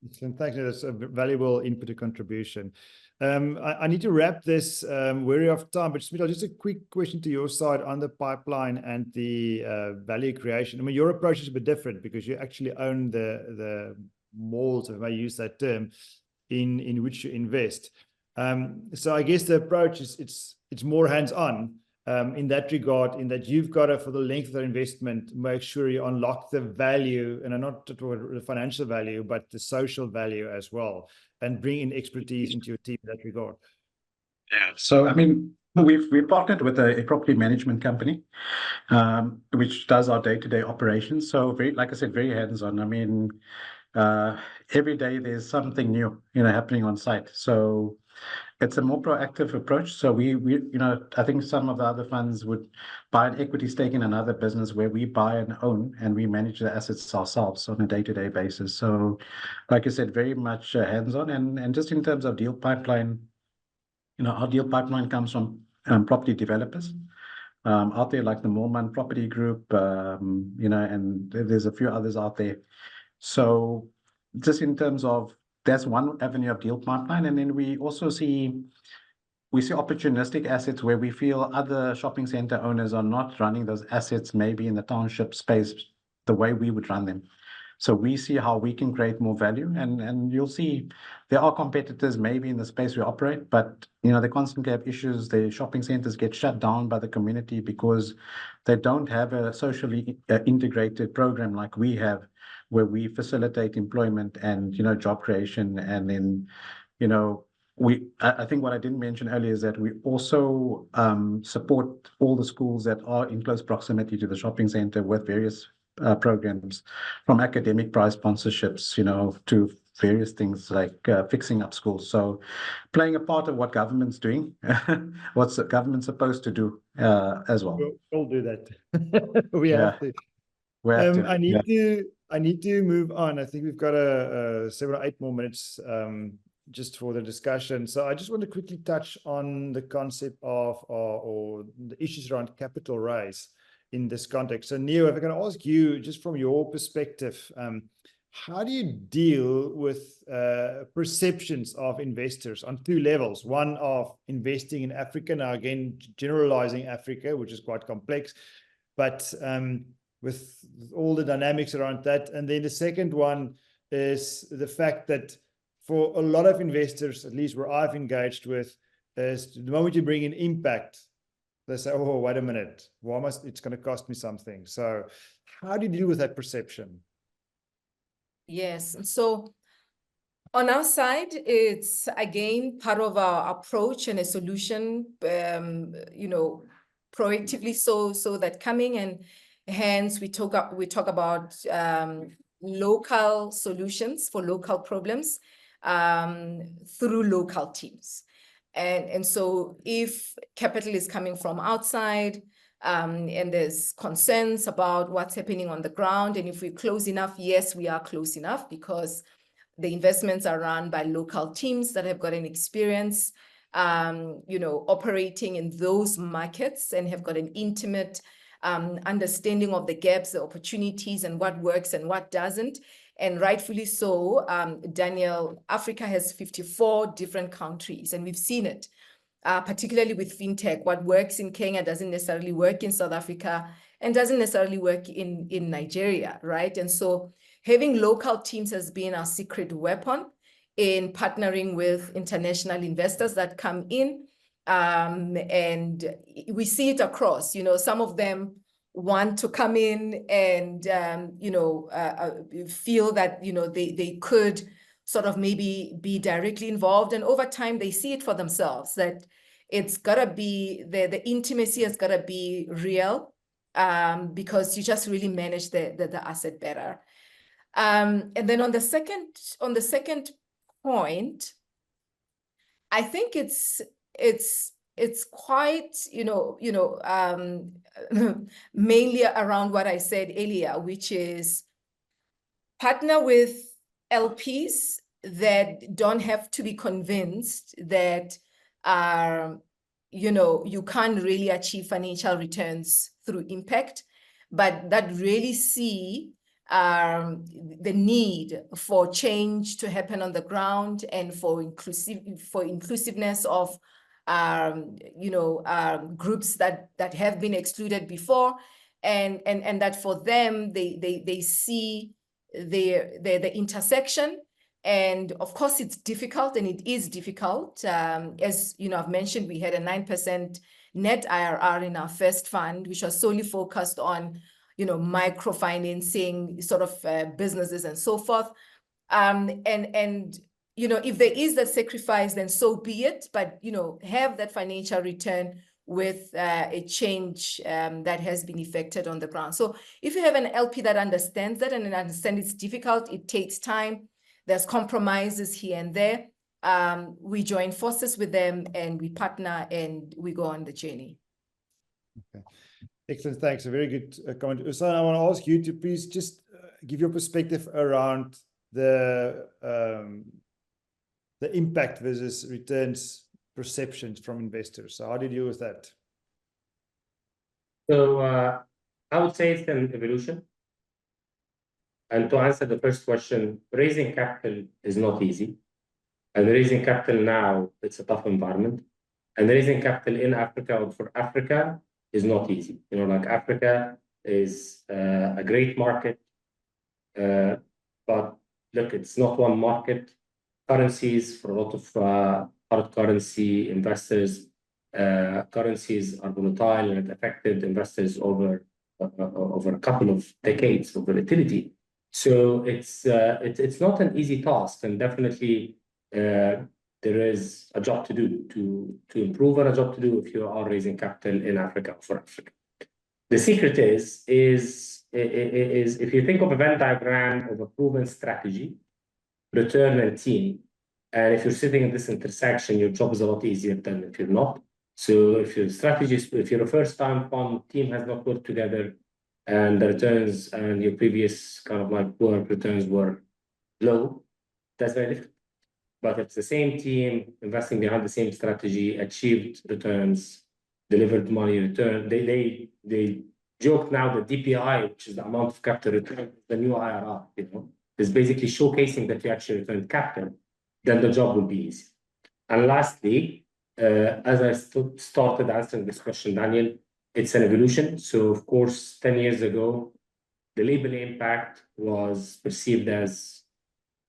Excellent. Thanks. That's a valuable input and contribution. I need to wrap this, wary of time, but Smita, just a quick question to your side on the pipeline and the value creation. I mean, your approach is a bit different because you actually own the malls, if I use that term, in which you invest. So I guess the approach is it's more hands-on. In that regard, in that you've got to, for the length of the investment, make sure you unlock the value, and not the financial value, but the social value as well, and bring in expertise into your team in that regard. Yeah. So, I mean, we've partnered with a property management company, which does our day-to-day operations. So, like I said, very hands-on. I mean, every day there's something new, happening on site. So it's a more proactive approach. So we I think some of the other funds would buy an equity stake in another business where we buy and own, and we manage the assets ourselves on a day-to-day basis. So, like I said, very much hands-on. And just in terms of deal pipeline, our deal pipeline comes from property developers out there, like the Moorman Property Group, and there's a few others out there. So just in terms of, that's one avenue of deal pipeline. And then we also see opportunistic assets where we feel other shopping center owners are not running those assets maybe in the township space the way we would run them. So we see how we can create more value, and you'll see there are competitors maybe in the space we operate, but they constantly have issues. The shopping centers get shut down by the community because they don't have a socially integrated program like we have, where we facilitate employment and job creation. And then I think what I didn't mention earlier is that we also support all the schools that are in close proximity to the shopping center with various programs, from academic prize sponsorships, to various things like fixing up schools. So playing a part of what government's doing, what's the government supposed to do as well. We'll do that. We have to. We have to. I need to move on. I think we've got 7 or 8 more minutes just for the discussion. So I just want to quickly touch on the concept of or the issues around capital raise in this context. So Neo, if I can ask you, just from your perspective, how do you deal with perceptions of investors on 2 levels? One, of investing in Africa. Now, again, generalizing Africa, which is quite complex, but with all the dynamics around that. And then the second one is the fact that for a lot of investors, at least where I've engaged with, is the moment you bring in impact, they say, oh, wait a minute, it's going to cost me something. So how do you deal with that perception? Yes. And so on our side, it's again part of our approach and a solution, proactively so that coming, and hence we talk about local solutions for local problems through local teams. And so if capital is coming from outside, and there's concerns about what's happening on the ground, and if we're close enough, yes, we are close enough, because the investments are run by local teams that have got an experience, operating in those markets, and have got an intimate understanding of the gaps, the opportunities, and what works and what doesn't. And rightfully so, Daniel, Africa has 54 different countries, and we've seen it. Particularly with fintech, what works in Kenya doesn't necessarily work in South Africa, and doesn't necessarily work in Nigeria, right? And so having local teams has been our secret weapon in partnering with international investors that come in. And we see it across, some of them want to come in and, feel that, they could sort of maybe be directly involved. And over time, they see it for themselves, that it's gotta be, the intimacy has gotta be real, because you just really manage the asset better. And then on the second point, I think it's quite, mainly around what I said earlier, which is partner with LPs that don't have to be convinced that, you can't really achieve financial returns through impact, but that really see the need for change to happen on the ground and for inclusiveness of groups that have been excluded before, and that for them they see the intersection. And of course it's difficult, and it is difficult. As I've mentioned, we had a 9% net IRR in our first fund, which was solely focused on microfinancing sort of businesses and so forth. If there is that sacrifice, then so be it, but have that financial return with a change that has been effected on the ground. So if you have an LP that understands that and understands it's difficult, it takes time, there's compromises here and there, we join forces with them and we partner and we go on the journey. Okay. Excellent, thanks. A very good comment. Usana, I want to ask you to please just give your perspective around the impact versus returns perceptions from investors. So how do you deal with that? So I would say it's an evolution. And to answer the first question, raising capital is not easy. And raising capital now, it's a tough environment. And raising capital in Africa or for Africa is not easy. Like Africa is a great market, but look, it's not one market. Currencies for a lot of hard currency investors, currencies are volatile, and it affected investors over a couple of decades of volatility. So it's not an easy task, and definitely there is a job to do to improve, and a job to do if you are raising capital in Africa for Africa. The secret is if you think of a Venn diagram of a proven strategy, return and team, and if you're sitting in this intersection, your job is a lot easier than if you're not. So if your strategy is, if you're a first-time fund, team has not worked together, and the returns and your previous kind of like work returns were low, that's very different. But it's the same team investing behind the same strategy, achieved returns, delivered money return. They joke now that DPI, which is the amount of capital return, the new IRR, is basically showcasing that you actually returned capital, then the job will be easy. And lastly, as I started answering this question, Daniel, it's an evolution. So of course, 10 years ago, the label impact was perceived as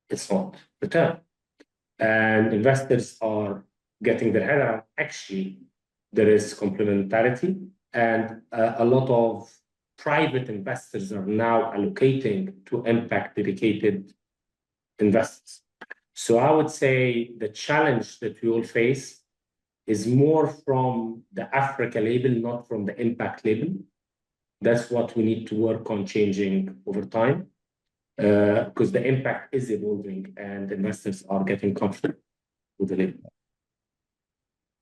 it's not return. And investors are getting their head around, actually, there is complementarity, and a lot of private investors are now allocating to impact dedicated investors. So I would say the challenge that we all face is more from the Africa label, not from the impact label. That's what we need to work on changing over time, because the impact is evolving and investors are getting comfortable with the label.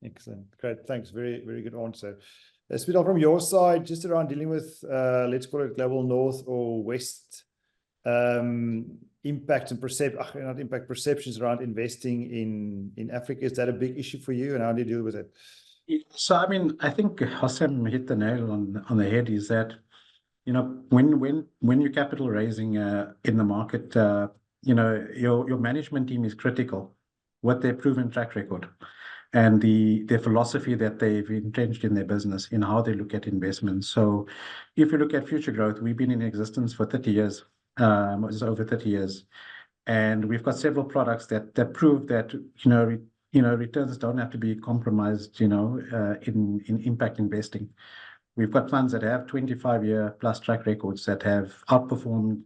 Excellent. Great. Thanks. Very, very good answer. Spital, from your side, just around dealing with, let's call it global north or west, impact and not impact, perceptions around investing in Africa. Is that a big issue for you, and how do you deal with it? So, I mean, I think Hassem hit the nail on the head, is that, when you're capital raising in the market, your management team is critical with their proven track record and their philosophy that they've entrenched in their business, in how they look at investments. So if you look at Future Growth, we've been in existence for 30 years, it's over 30 years. And we've got several products that prove that, returns don't have to be compromised, in impact investing. We've got funds that have 25-year plus track records that have outperformed,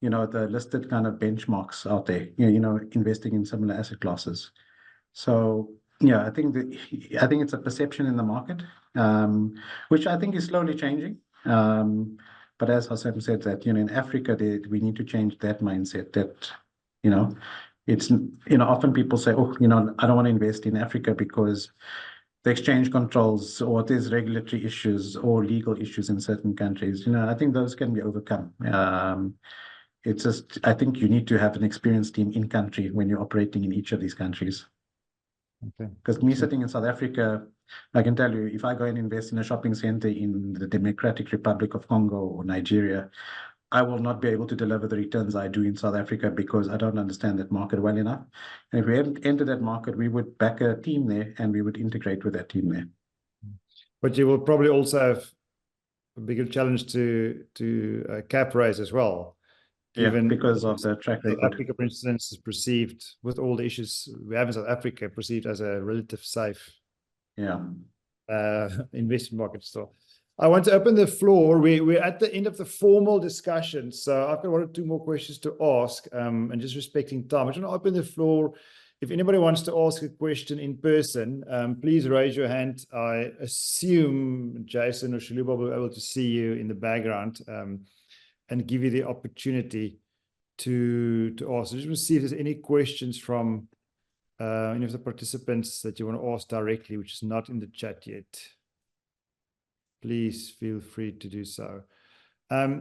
the listed kind of benchmarks out there, investing in similar asset classes. So, yeah, I think it's a perception in the market, which I think is slowly changing. But as Hassem said, that, in Africa, we need to change that mindset that, it's, often people say, oh, I don't want to invest in Africa because the exchange controls, or there's regulatory issues or legal issues in certain countries. I think those can be overcome. It's just, I think you need to have an experienced team in country when you're operating in each of these countries. Okay. Because me sitting in South Africa, I can tell you, if I go and invest in a shopping center in the Democratic Republic of Congo or Nigeria, I will not be able to deliver the returns I do in South Africa because I don't understand that market well enough. And if we hadn't entered that market, we would back a team there and we would integrate with that team there. But you will probably also have a bigger challenge to cap raise as well. Yeah, because of the track record. Africa, for instance, is perceived, with all the issues we have in South Africa, perceived as a relative safe investment market still. I want to open the floor. We're at the end of the formal discussion, so I've got one or two more questions to ask, and just respecting time. I just want to open the floor. If anybody wants to ask a question in person, please raise your hand. I assume Jason or Shaluba will be able to see you in the background, and give you the opportunity to ask. I just want to see if there's any questions from any of the participants that you want to ask directly, which is not in the chat yet. Please feel free to do so. I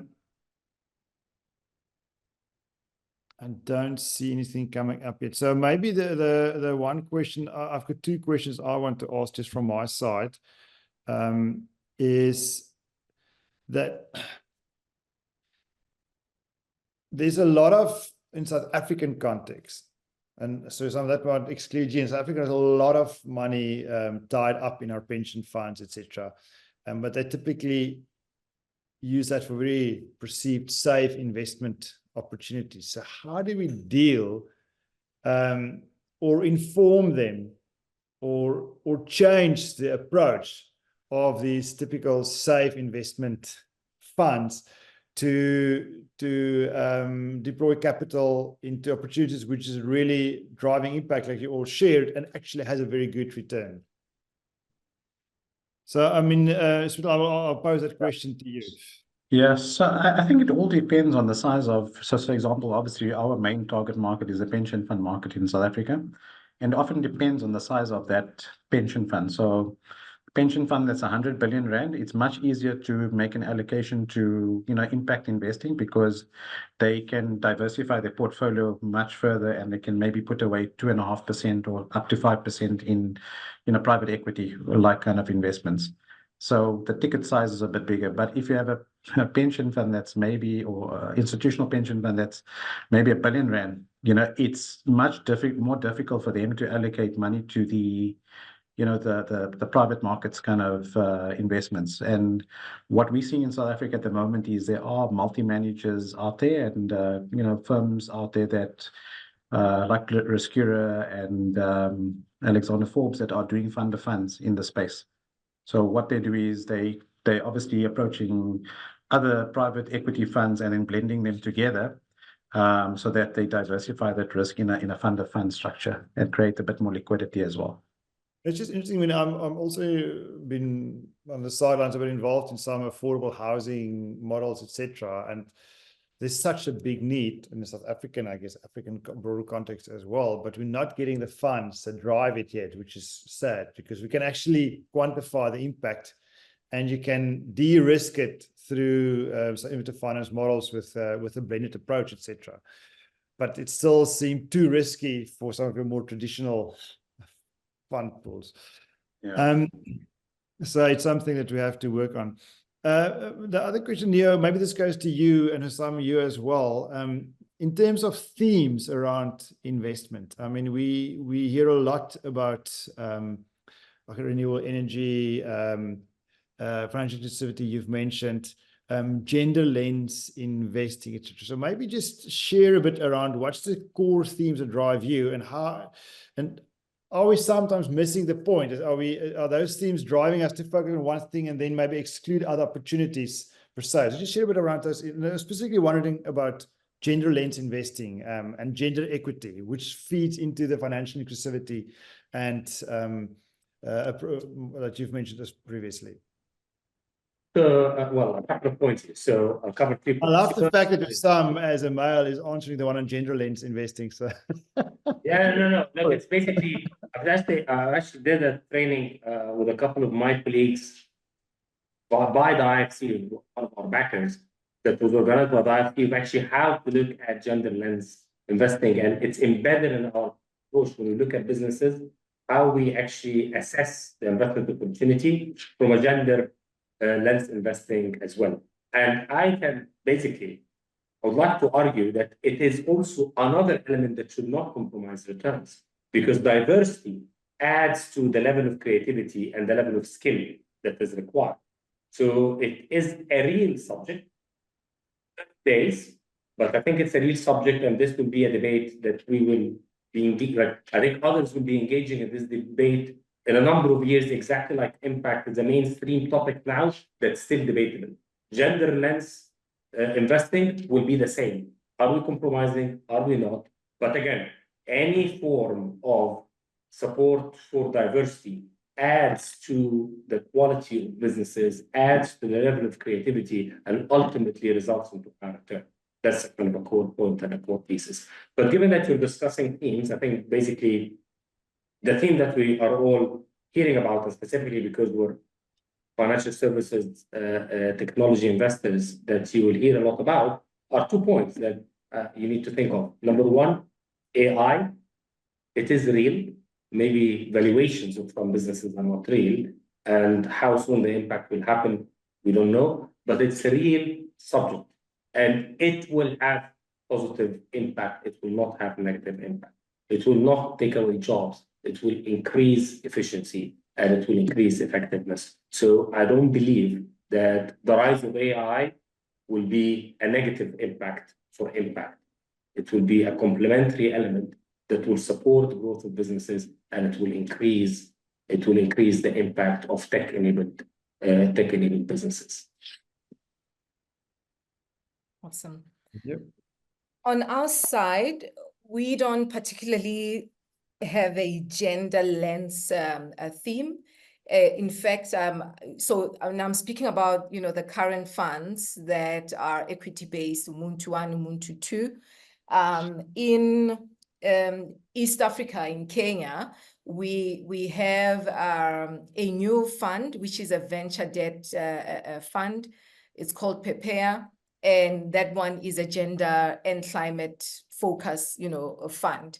don't see anything coming up yet. So maybe the one question, I've got two questions I want to ask just from my side, is that there's a lot of, in South African context, and so some of that might exclude you. In South Africa, there's a lot of money tied up in our pension funds, etc. But they typically use that for very perceived safe investment opportunities. So how do we deal or inform them or change the approach of these typical safe investment funds to deploy capital into opportunities which is really driving impact, like you all shared, and actually has a very good return? So, I mean, I'll pose that question to you. Yes, so I think it all depends on the size of, so for example, obviously our main target market is the pension fund market in South Africa, and often depends on the size of that pension fund. So pension fund that's 100 billion rand, it's much easier to make an allocation to, impact investing because they can diversify their portfolio much further and they can maybe put away 2.5% or up to 5% in, private equity like kind of investments. So the ticket size is a bit bigger. But if you have a pension fund that's maybe, or institutional pension fund that's maybe 1 billion rand, it's much more difficult for them to allocate money to the the private markets kind of investments. And what we see in South Africa at the moment is there are multi-managers out there and, firms out there that like Rescura and Alexander Forbes that are doing fund of funds in the space. So what they do is they obviously approaching other private equity funds and then blending them together so that they diversify that risk in a fund of fund structure and create a bit more liquidity as well. It's just interesting when I'm also been on the sidelines, I've been involved in some affordable housing models, etc. And there's such a big need in the South African, I guess, African broader context as well, but we're not getting the funds to drive it yet, which is sad because we can actually quantify the impact and you can de-risk it through some innovative finance models with a blended approach, etc. But it still seemed too risky for some of your more traditional fund pools. Yeah. So it's something that we have to work on. The other question, Neo, maybe this goes to you and Hussam, you as well. In terms of themes around investment, I mean, we hear a lot about renewable energy, financial inclusivity, you've mentioned, gender lens investing, etc. So maybe just share a bit around what's the core themes that drive you and how, and are we sometimes missing the point? Are those themes driving us to focus on one thing and then maybe exclude other opportunities per se? So just share a bit around those, specifically wondering about gender lens investing and gender equity, which feeds into the financial inclusivity and that you've mentioned us previously. So, well, a couple of points here. So I'll cover 3 points. I love the fact that Hussam, as a male, is answering the one on gender lens investing. So yeah, no. It's basically I actually did a training with a couple of my colleagues by the IFC, one of our backers, that was organized by the IFP, actually how to look at gender lens investing, and it's embedded in our approach when we look at businesses, how we actually assess the investment opportunity from a gender lens investing as well. And I can basically, I would like to argue that it is also another element that should not compromise returns, because diversity adds to the level of creativity and the level of skill that is required. So it is a real subject days, but I think it's a real subject, and this will be a debate that we will be engaging. I think others will be engaging in this debate in a number of years, exactly like impact is a mainstream topic now that's still debatable. Gender lens investing will be the same. Are we compromising? Are we not? But again, any form of support for diversity adds to the quality of businesses, adds to the level of creativity, and ultimately results into character. That's kind of a core point and a core thesis. But given that you're discussing themes, I think basically the theme that we are all hearing about, and specifically because we're financial services technology investors, that you will hear a lot about, are 2 points that you need to think of. Number one, AI. It is real. Maybe valuations of some businesses are not real, and how soon the impact will happen, we don't know, but it's a real subject, and it will have positive impact. It will not have negative impact. It will not take away jobs. It will increase efficiency, and it will increase effectiveness. So I don't believe that the rise of AI will be a negative impact for impact. It will be a complementary element that will support the growth of businesses, and it will increase the impact of tech-enabled businesses. Awesome. Yep. On our side, we don't particularly have a gender lens a theme. In fact, so and I'm speaking about the current funds that are equity-based, Umuntu 1, Umuntu 2. In East Africa, in Kenya, we have a new fund, which is a venture debt fund. It's called Prepare, and that one is a gender and climate focus, fund.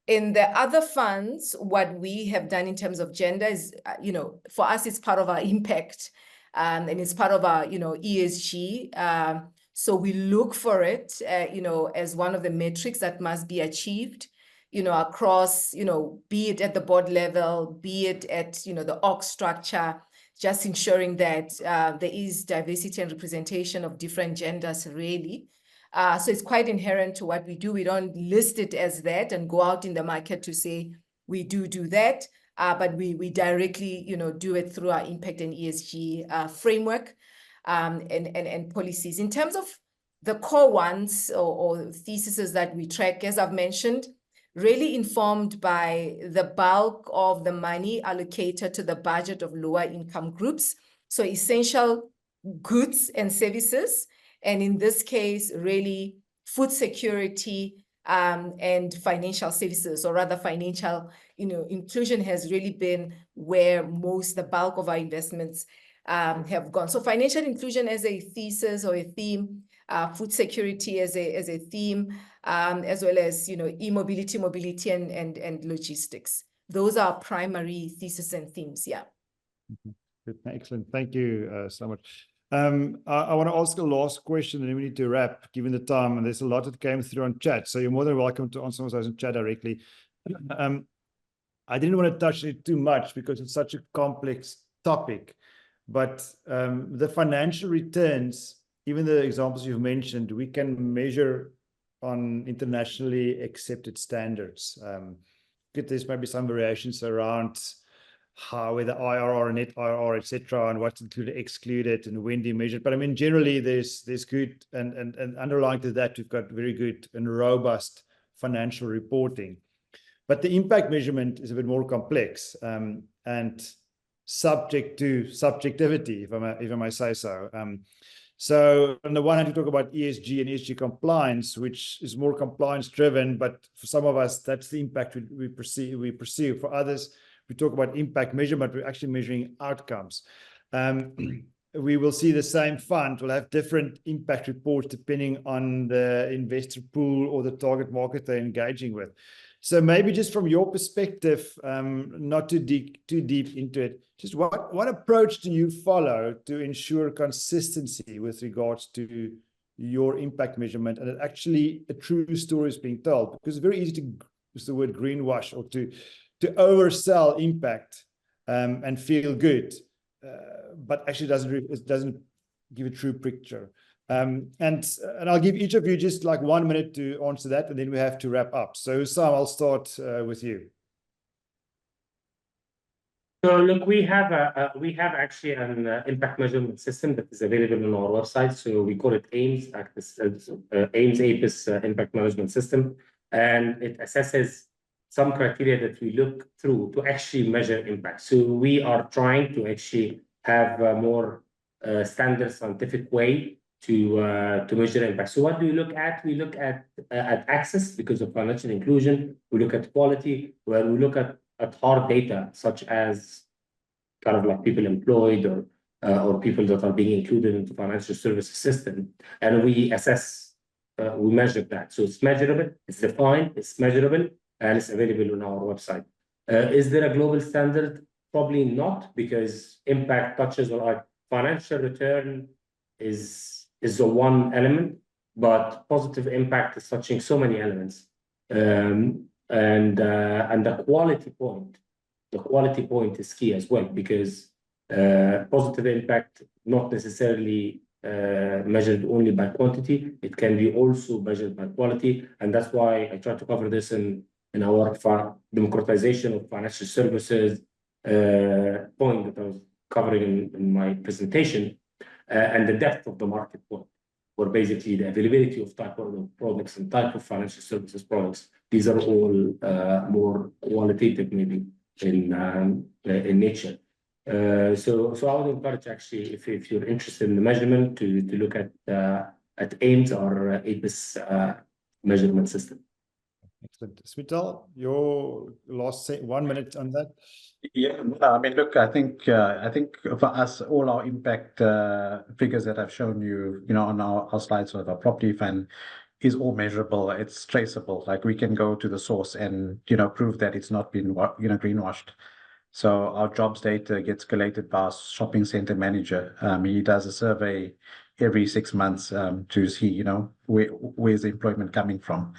In the other funds, what we have done in terms of gender is, for us, it's part of our impact, and it's part of our, ESG. So we look for it, as one of the metrics that must be achieved, across, be it at the board level, be it at, the org structure, just ensuring that there is diversity and representation of different genders, really. So it's quite inherent to what we do. We don't list it as that and go out in the market to say we do that, but we directly, do it through our impact and ESG framework. And policies. In terms of the core ones or theses that we track, as I've mentioned, really informed by the bulk of the money allocated to the budget of lower income groups. So essential goods and services, and in this case, really food security and financial services, or rather financial, inclusion has really been where the bulk of our investments have gone. So financial inclusion as a thesis or a theme, food security as a theme, as well as e-mobility, mobility, and logistics. Those are primary thesis and themes. Yeah. Good. Excellent. Thank you so much. I want to ask a last question, and then we need to wrap, given the time. And there's a lot that came through on chat, so you're more than welcome to answer those in chat directly. I didn't want to touch it too much because it's such a complex topic. But the financial returns, even the examples you've mentioned, we can measure on internationally accepted standards. There's maybe some variations around how, whether IRR, net IRR, etc., and what's included, excluded, and when do you measure it. But I mean, generally, there's good, and underlying to that, we've got very good and robust financial reporting. But the impact measurement is a bit more complex and subject to subjectivity, if I may say so. So on the one hand, we talk about ESG and ESG compliance, which is more compliance driven, but for some of us, that's the impact we perceive. For others, we talk about impact measurement, we're actually measuring outcomes. we will see the same fund will have different impact reports depending on the investor pool or the target market they're engaging with. So maybe just from your perspective, not too deep into it, just what approach do you follow to ensure consistency with regards to your impact measurement, and that actually a true story is being told? Because it's very easy to use the word greenwash or to oversell impact and feel good, but actually it doesn't give a true picture. And I'll give each of you just like 1 minute to answer that, and then we have to wrap up. So Sam, I'll start with you. So look, we have actually an impact measurement system that is available on our website. So we call it AIMS, AIMS APIS Impact Management System, and it assesses some criteria that we look through to actually measure impact. So we are trying to actually have a more standard scientific way to measure impact. So what do we look at? We look at access because of financial inclusion. We look at quality, where we look at hard data, such as kind of like people employed or people that are being included into financial services system, and we assess, we measure that. So it's measurable, it's defined, it's measurable, and it's available on our website. Is there a global standard? Probably not, because impact touches on like financial return is the one element, but positive impact is touching so many elements. And the quality point is key as well, because positive impact not necessarily measured only by quantity, it can be also measured by quality. And that's why I try to cover this in our democratization of financial services point that I was covering in my presentation, and the depth of the market point, where basically the availability of type of products and type of financial services products, these are all more qualitative maybe in nature. So I would encourage actually, if you're interested in the measurement, to look at AIMS or APIS measurement system. Excellent. Smital, your last 1 minute on that. Yeah, I mean, look, I think for us, all our impact figures that I've shown you, on our slides of our property fund is all measurable. It's traceable. Like we can go to the source and prove that it's not been greenwashed. So our jobs data gets collated by our shopping center manager. He does a survey every 6 months to see where's the employment coming from.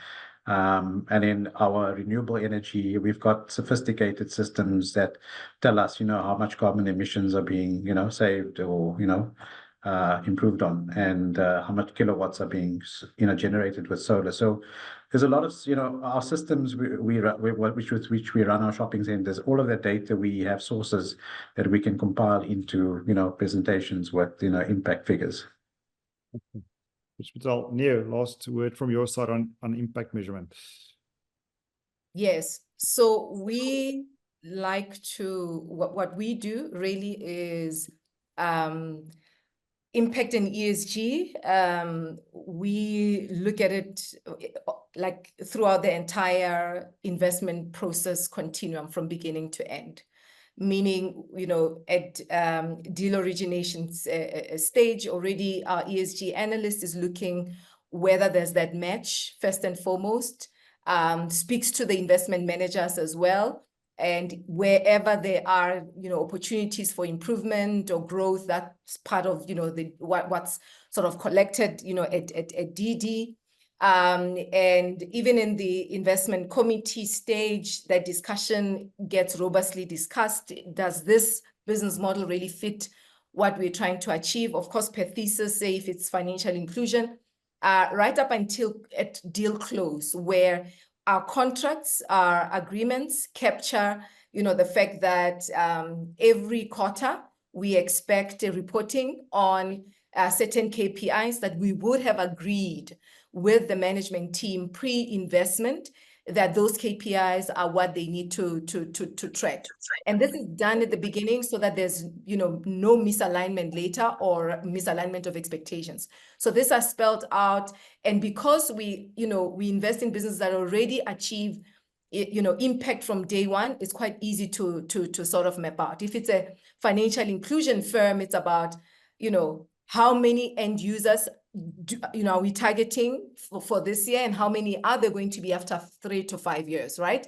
And in our renewable energy, we've got sophisticated systems that tell us, how much carbon emissions are being, saved or, improved on, and how much kilowatts are being, generated with solar. So there's a lot of, our systems which we run our shopping centers, all of that data, we have sources that we can compile into, presentations with, impact figures. Neo, last word from your side on impact measurement. Yes, so we like to, what we do really is impact and ESG. We look at it like throughout the entire investment process continuum from beginning to end. Meaning, at deal origination stage already, our ESG analyst is looking whether there's that match, first and foremost, speaks to the investment managers as well. And wherever there are, opportunities for improvement or growth, that's part of, what's sort of collected, at DD. And even in the investment committee stage, that discussion gets robustly discussed. Does this business model really fit what we're trying to achieve? Of course, per thesis, say if it's financial inclusion, right up until at deal close, where our contracts, our agreements capture, the fact that every quarter we expect a reporting on certain KPIs that we would have agreed with the management team pre-investment, that those KPIs are what they need to track. And this is done at the beginning so that there's, no misalignment later or misalignment of expectations. So this is spelled out. And because we invest in businesses that already achieve, impact from day one, it's quite easy to sort of map out. If it's a financial inclusion firm, it's about how many end users are we targeting for this year, and how many are there going to be after 3 to 5 years, right?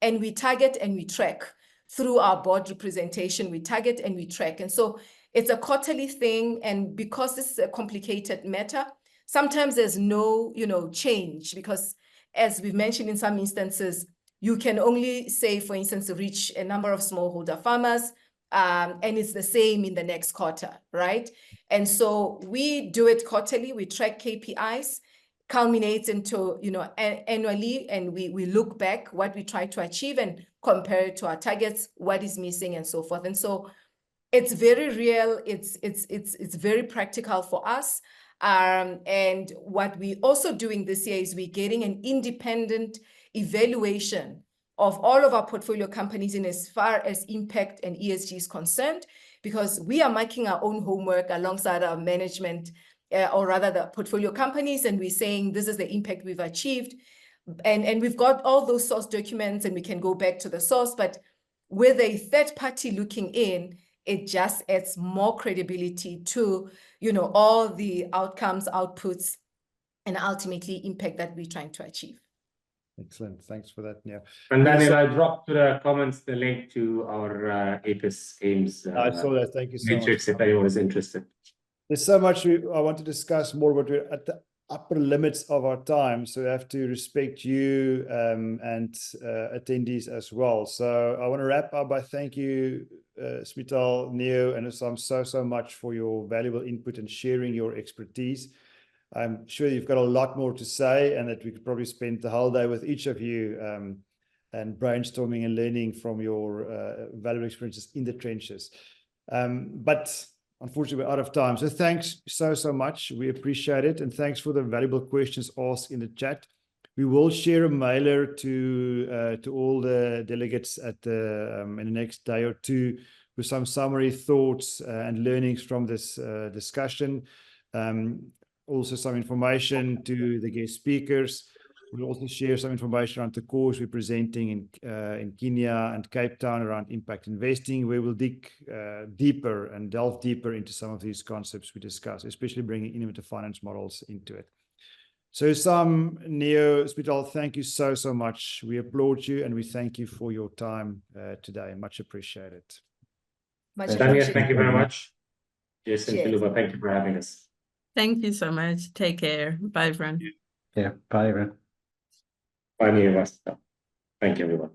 And we target and we track through our board representation. We target and we track. And so it's a quarterly thing. And because this is a complicated matter, sometimes there's no, change, because as we've mentioned, in some instances, you can only say, for instance, reach a number of smallholder farmers, and it's the same in the next quarter, right? And so we do it quarterly. We track KPIs, culminates into, annually, and we look back what we try to achieve and compare it to our targets, what is missing, and so forth. And so it's very real. It's very practical for us. And what we also doing this year is we're getting an independent evaluation of all of our portfolio companies in as far as impact and ESG is concerned, because we are making our own homework alongside our management, or rather the portfolio companies, and we're saying this is the impact we've achieved. And we've got all those source documents, and we can go back to the source, but with a third party looking in, it just adds more credibility to, all the outcomes, outputs, and ultimately impact that we're trying to achieve. Excellent. Thanks for that, Neo. And Daniel, I dropped to the comments the link to our APIS Games I saw that. Thank you so matrix much. if anyone is interested. There's so much I want to discuss more, but we're at the upper limits of our time, so we have to respect you and attendees as well. So I want to wrap up by thank you, Smital, Neo, and Assam so much for your valuable input and sharing your expertise. I'm sure you've got a lot more to say, and that we could probably spend the whole day with each of you and brainstorming and learning from your valuable experiences in the trenches. But unfortunately, we're out of time. So thanks so much. We appreciate it. And thanks for the valuable questions asked in the chat. We will share a mailer to all the delegates at in the next day or two with some summary thoughts and learnings from this discussion. Also some information to the guest speakers. We'll also share some information around the course we're presenting in Kenya and Cape Town around impact investing, where we'll dig deeper and delve deeper into some of these concepts we discussed, especially bringing innovative finance models into it. So Sam, Neo, Smital, thank you so much. We applaud you and we thank you for your time today. Much appreciated. Daniel, thank you very much. Jason, Philuba, thank you for having us. Thank you so much. Take care. Bye, everyone. Yeah, bye, everyone. Bye, Neo. Thank you, everyone.